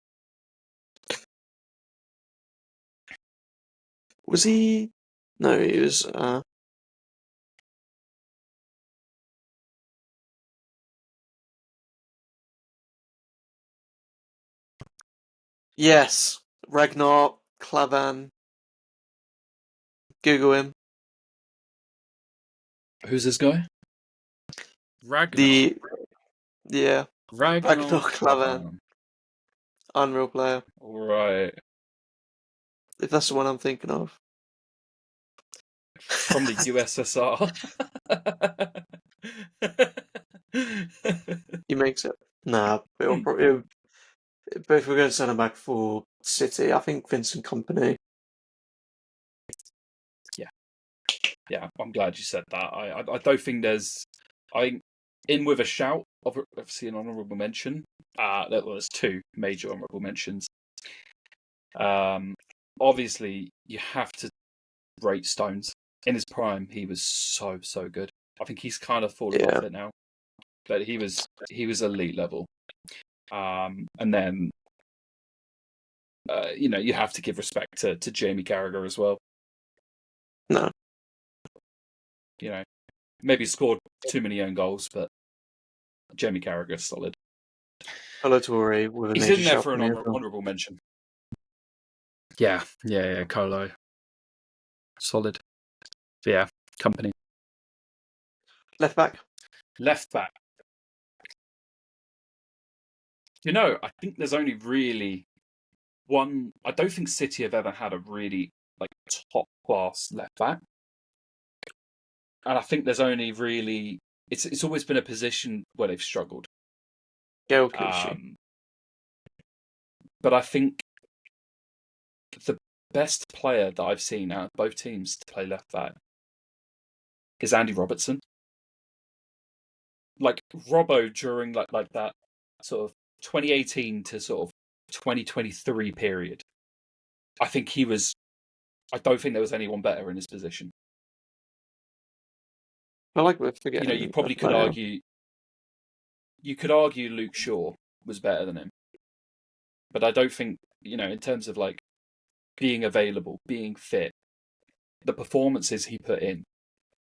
Was he? No, he was. Yes, Ragnar Klavan. Google him. Who's this guy? Ragnar. Yeah. Ragnar Klavan. Unreal player. Right. If that's the one I'm thinking of. From the USSR. He makes it. Nah, but if we're going to send him back for City, I think Vincent Kompany. Yeah, I'm glad you said that. I don't think there's. In with a shout, obviously an honourable mention. There's two major honourable mentions. Obviously, you have to rate Stones. In his prime, he was so good. I think he's kind of fallen off it now, but he was elite level. And then, you have to give respect to Jamie Carragher as well. No. Maybe scored too many own goals, but Jamie Carragher's solid. Hello, Toure, with a He's major in there shout for an honourable mention. Yeah, Colo. Solid. So yeah, Kompany. Left back. I think there's only really one. I don't think City have ever had a really top class left back, and I think there's only really it's always been a position where they've struggled. Gael Clichy. But I think the best player that I've seen out of both teams to play left back is Andy Robertson. Like Robbo during like that sort of 2018 to sort of 2023 period, I think he was. I don't think there was anyone better in his position. I like we're You know, forgetting a you could player. argue. You could argue Luke Shaw was better than him, but I don't think, in terms of like being available, being fit, the performances he put in,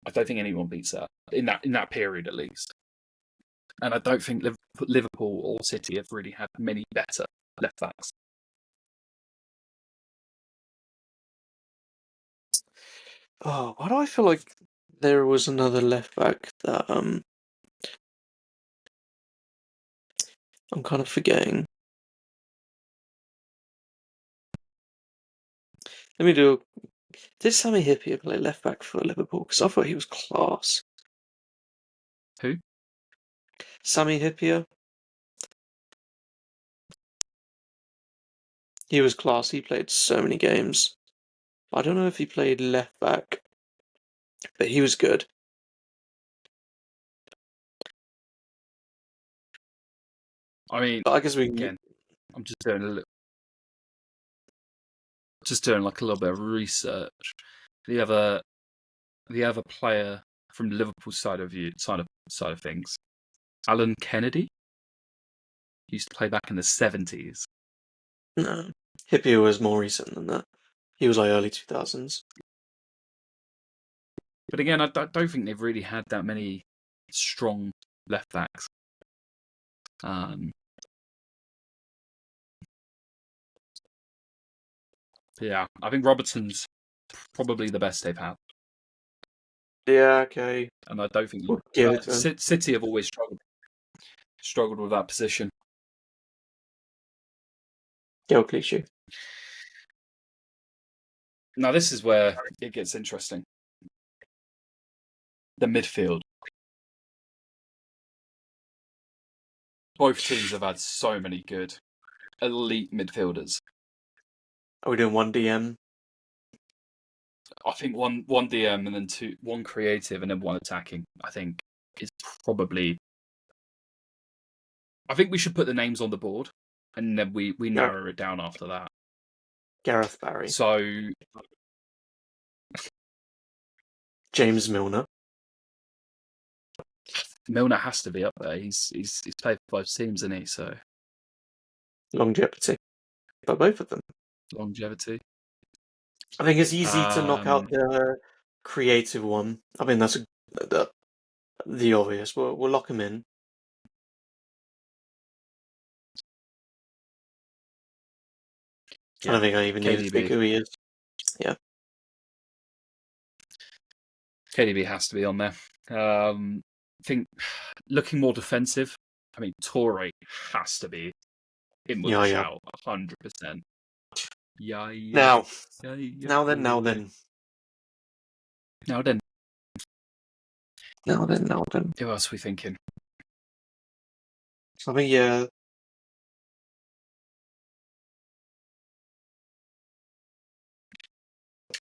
I don't think anyone beats that in that period at least. And I don't think Liverpool or City have really had many better left backs. Oh, why do I feel like there was another left back that I'm kind of forgetting? Let me do. Did Sammy Hippier play left back for Liverpool? Because I thought he was class. Who? Sammy Hippier. He was class. He played so many games. I don't know if he played left back, but he was good. I mean, But I guess we can. again, I'm just doing like a little bit of research. The other player from Liverpool's side of things, Alan Kennedy, he used to play back in the 70s. No, Hippier was more recent than that. He was like early 2000s. But again, I don't think they've really had that many strong left backs. Yeah, I think Robertson's probably the best they've had, Yeah, okay. and I don't think We'll give it to him. City have always struggled with that position. Go Clichy. Now this is where it gets interesting. The midfield. Both teams have had so many good, elite midfielders. Are we doing one DM? I think one DM and then one creative and then one attacking. I think is probably. I think we should put the names on the board, and then we narrow it down after that. Gareth Barry. So James Milner. Milner has to be up there. He's played for both teams, isn't he? So Longevity. By both of them. longevity. I think it's easy to knock out the creative one. I mean, that's the obvious. We'll lock him in. Yeah. I don't think I even need to think who he is. Yeah. KDB has to be on there. I think looking more defensive, I mean, Torre has to be in with a shout, 100%. Yeah. Now then. Now then. Who else are we thinking? I mean, yeah.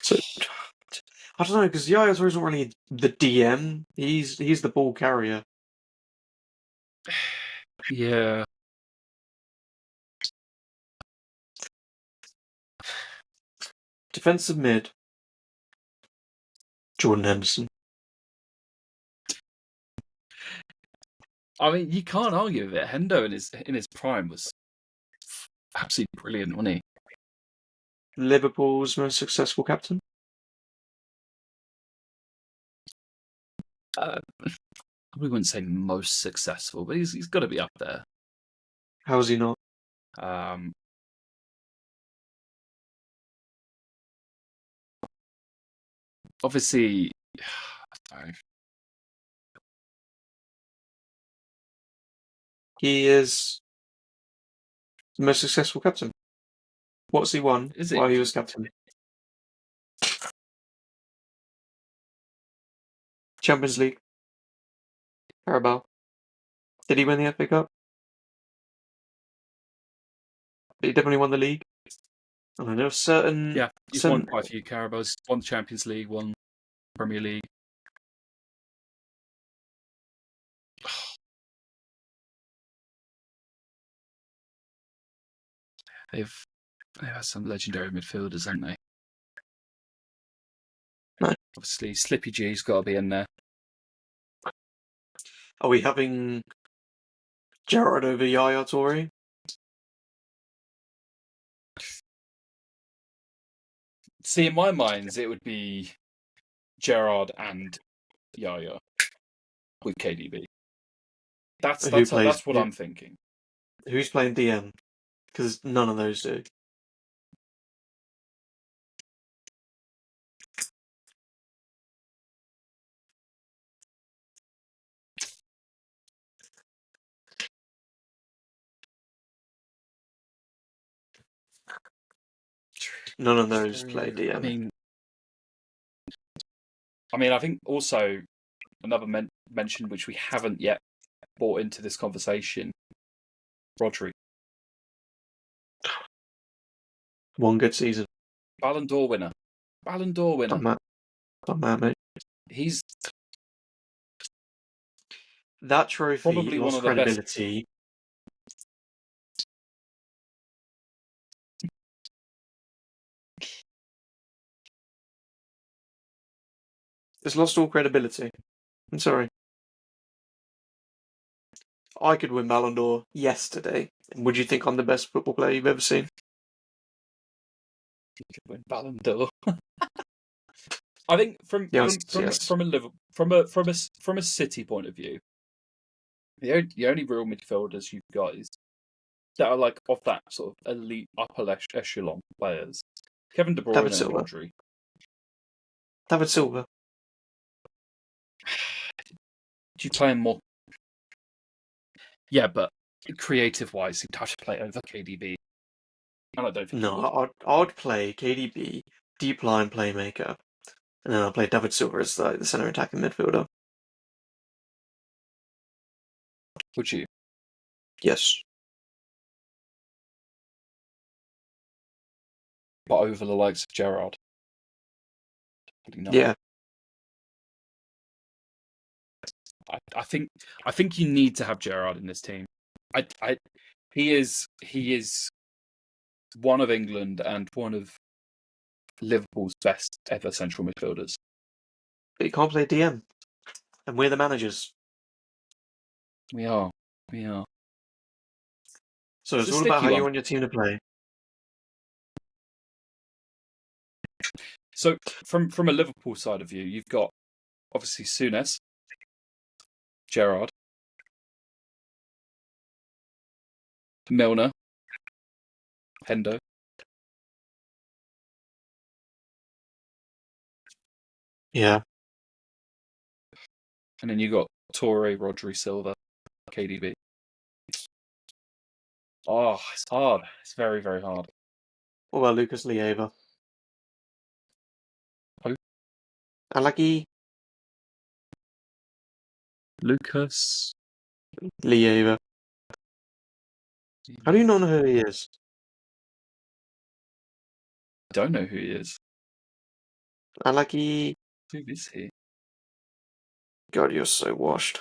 So, I don't know, because Yaya Toure isn't really the DM. He's the ball carrier. Yeah. Defensive mid. Jordan Henderson. I mean, you can't argue with it. Hendo in his prime was absolutely brilliant, wasn't he? Liverpool's most successful captain. We wouldn't say most successful, but he's got to be up there. How is he not? Obviously, He is the most successful captain. What's he won while he was captain? Champions League. Carabao. Did he win the FA Cup? He definitely won the league. I don't know, certain... Yeah, he's won quite a few Carabaos. Won the Champions League, won Premier League. They've had some legendary midfielders, haven't they? No. Obviously, Slippy G's got to be in there. Are we having Gerrard over Yaya Toure? See, in my minds, it would be Gerrard and Yaya with KDB. That's what I'm thinking. Who's playing DM? Because none of those do. None of those play DM. I mean, I think also another mention which we haven't yet brought into this conversation, Rodri. One good season. Ballon d'Or winner. Not mad, mate. He's that trophy probably lost one of the credibility. It's lost all credibility. I'm sorry. I could win Ballon d'Or yesterday. Would you think I'm the best football player you've ever seen? You could win Ballon d'Or. I think from a City point of view, the only real midfielders you've got is that are like of that sort of elite upper echelon players. Kevin De Bruyne and Rodri. David Silva. Do you play him more? Yeah, but creative-wise, he'd have to play over KDB. And I don't think I'd play KDB, deep line playmaker, and then I'd play David Silva as the centre attacking midfielder. Would you? Yes. But over the likes of Gerrard? Yeah. I think you need to have Gerrard in this team. He is one of England and one of Liverpool's best ever central midfielders. But you can't play DM, and we're the managers. We are. So it's all about how you want your team to play. So from a Liverpool side of view, you've got obviously Souness, Gerrard, Milner, Hendo. Yeah. And then you got Toure, Rodri, Silva, KDB. Oh, it's hard. It's very, very hard. What about Lucas Leiva? Who? Alagi. Lucas Leiva. How do you not know who he is? I don't know who he is. Alagi. Who is he? God, you're so washed.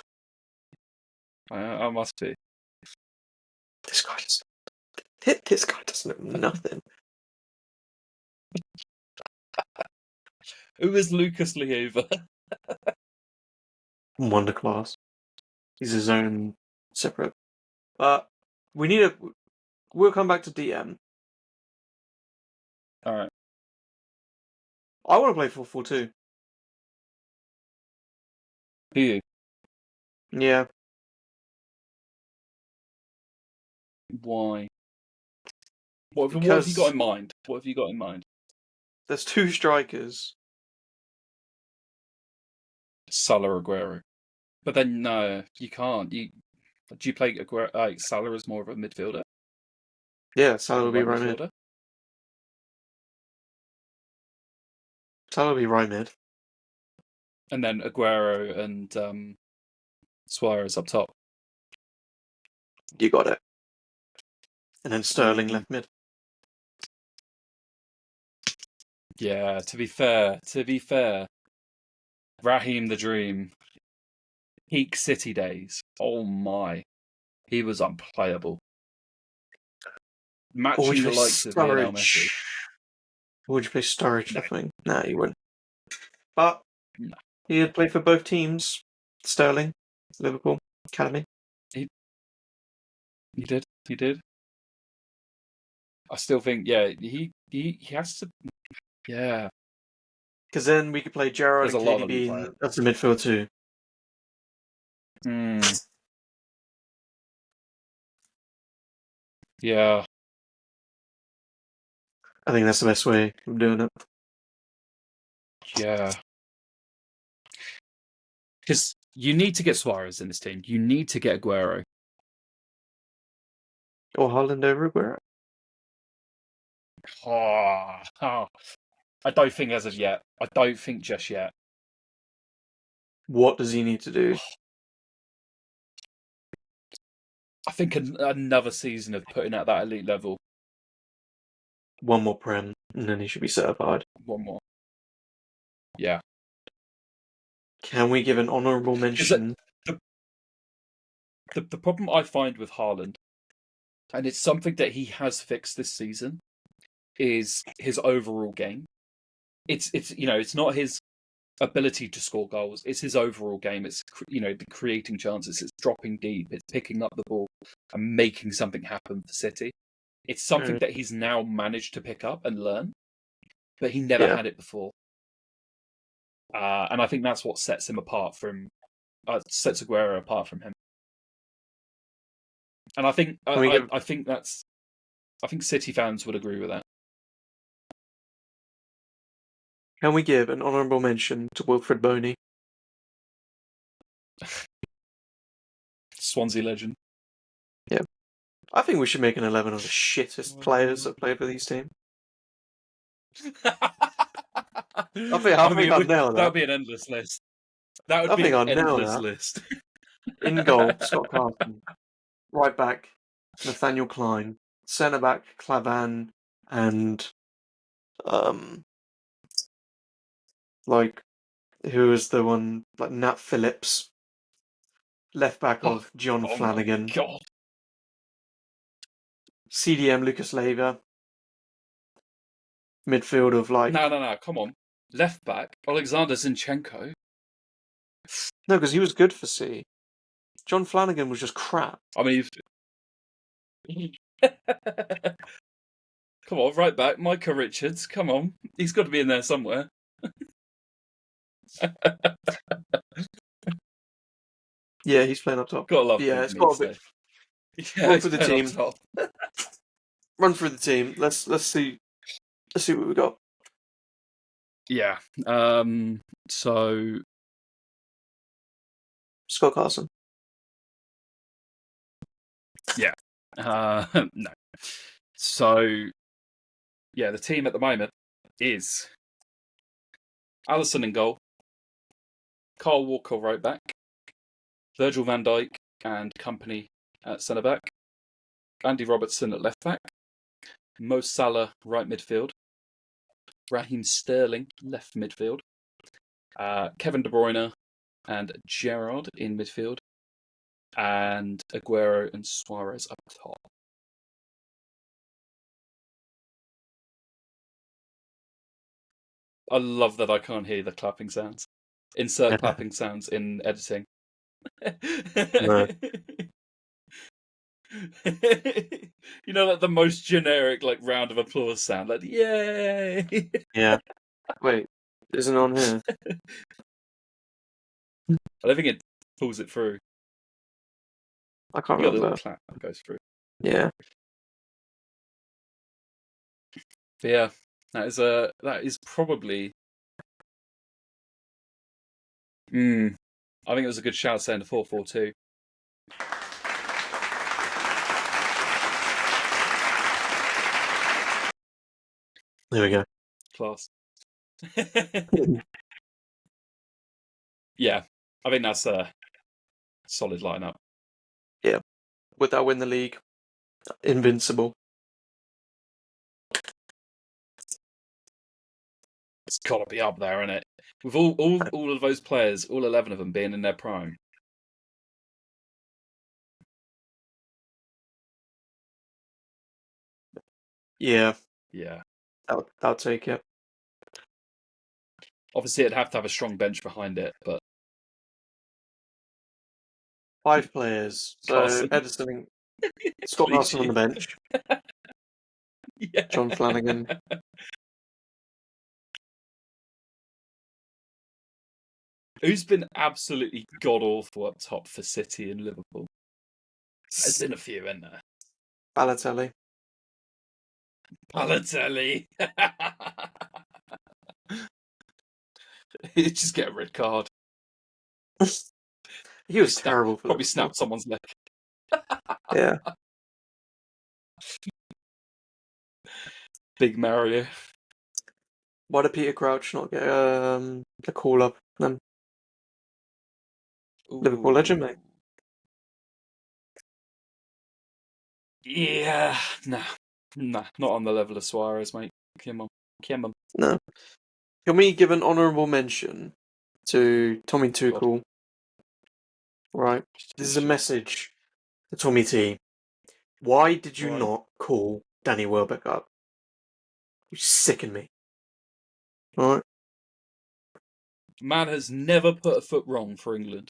I must be. This guy doesn't know nothing. Who is Lucas Leiva? Wonder class. He's his own separate. We'll come back to DM. All right. I want to play 4-4-2. Who are you? Yeah. Why? What have you got in mind? What have you got in mind? There's two strikers. Salah, Aguero. But then no, you can't. Do you play Aguero? Salah as more of a midfielder? Yeah, Salah will be right mid. Salah will be right mid. And then Aguero and Suarez up top. You got it. And then Sterling left mid. Yeah, to be fair, Raheem the Dream, peak City days. Oh my, he was unplayable. Or would matching you the play likes of Lionel Messi. Sturridge? Or would you play Sturridge, No, definitely? Nah, you wouldn't. But no. he had played for both teams. Sterling, Liverpool, Academy. He did. He did. I still think, yeah, he has to. Yeah, Because then we could play Gerrard there's a and lot of elite KDB players. that's the midfield too. Mm, yeah, I think that's the best way of doing it. yeah. Because you need to get Suarez in this team. You need to get Aguero. Or Haaland over Aguero. Oh, I don't think as of yet. I don't think just yet. What does he need to do? I think another season of putting at that elite level. One more Prem, and then he should be certified. One more. Yeah. Can we give an honourable mention? The problem I find with Haaland, and it's something that he has fixed this season, is his overall game. It's it's not his ability to score goals. It's his overall game. It's the creating chances. It's dropping deep. It's picking up the ball and making something happen for City. It's something that he's now managed to pick up and learn, but he never had it before. And I think that's what sets him apart from sets Aguero apart from him. And I think I think City fans would agree with that. Can we give an honourable mention to Wilfred Boney? Swansea legend. Yeah. I think we should make an 11 of the shittest players that played for these teams. I think I'll nail that. That would be an endless list. That would be an endless list. In goal, Scott Carson. Right back, Nathaniel Klein. Centre back, Clavan, and who was the one, like Nat Phillips. Left back of John Flanagan. My God. CDM Lucas Leiva. Midfield of like... No, come on. Left back, Alexander Zinchenko. No, because he was good for C. John Flanagan was just crap. I mean, come on, right back, Micah Richards. Come on, he's got to be in there somewhere. Yeah, he's playing up top. Gotta love. Yeah, it's got a bit. Yeah, Run through the team. Run through the team. Let's see. Let's see what we got. Yeah. So Scott Carson. Yeah. No. So yeah, the team at the moment is Alisson in goal, Carl Walker right back, Virgil van Dijk and company at centre back, Andy Robertson at left back, Mo Salah right midfield, Raheem Sterling left midfield, Kevin De Bruyne and Gerrard in midfield, and Aguero and Suarez up top. I love that I can't hear the clapping sounds. Insert clapping sounds in editing. No. You know, like the most generic, like round of applause sound, like yay. Yeah. Wait, isn't it on here? I don't think it pulls it through. I can't You got the remember. little clap that goes through. Yeah. But yeah, that is probably. I think it was a good shout saying the 4-4-2. There we go. Class. Yeah, I think that's a solid lineup. Yeah. Would that win the league? Invincible. It's got to be up there, isn't it? With all of those players, all 11 of them being in their prime. Yeah, Yeah. I'll take it. Obviously, it'd have to have a strong bench behind it, but 5 players. So Carson, Edison, Scott Carson on Clichy. the bench. Yeah. John Flanagan. Who's been absolutely god awful up top for City and Liverpool? There's been a few, isn't there? Balotelli. Balotelli. He'd just get a red card. He was terrible for Probably Liverpool. snapped someone's leg. Yeah. Big Mario. Why did Peter Crouch not get a call up then? Liverpool legend, mate. Yeah, nah, not on the level of Suarez, mate. Come on. No. Can we give an honourable mention to Tommy Tuchel? Right. This is a message to Tommy T. Why did you not call Danny Welbeck up? You sicken me. Alright? Man has never put a foot wrong for England.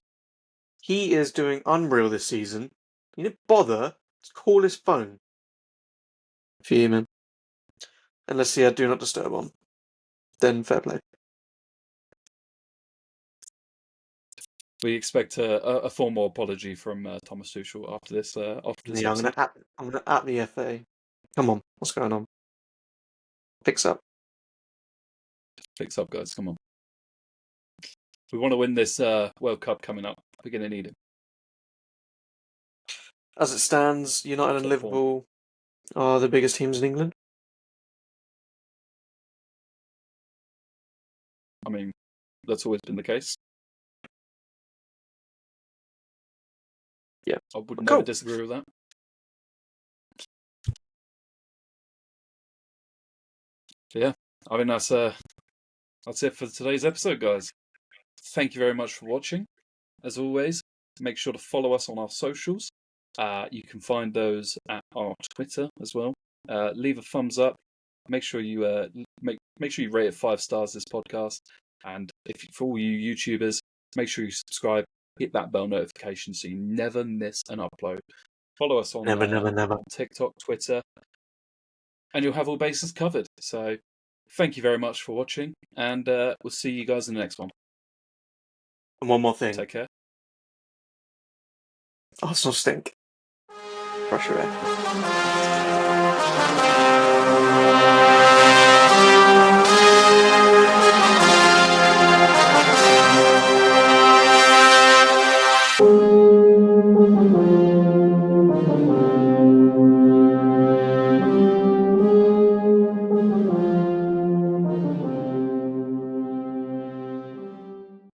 He is doing unreal this season. You didn't bother to call his phone. Fuming. Unless he had Do Not Disturb on. Then fair play. We expect a formal apology from Thomas Tuchel after this. Yeah, I'm gonna at the FA. Come on, what's going on? Fix up. Fix up, guys. Come on. We want to win this World Cup coming up. We're going to need it. As it stands, United and Liverpool are the biggest teams in England. I mean, that's always been the case. Yeah, I would never disagree with that. Yeah, I mean that's it for today's episode, guys. Thank you very much for watching. As always, make sure to follow us on our socials. You can find those at our Twitter as well. Leave a thumbs up. Make sure you make sure you rate it 5 stars this podcast. And for all you YouTubers, make sure you subscribe. Hit that bell notification so you never miss an upload. Follow us on Never. TikTok, Twitter, and you'll have all bases covered. So, thank you very much for watching, and we'll see you guys in the next one. And one more thing. Take care. Arsenal stink. Brush your hair.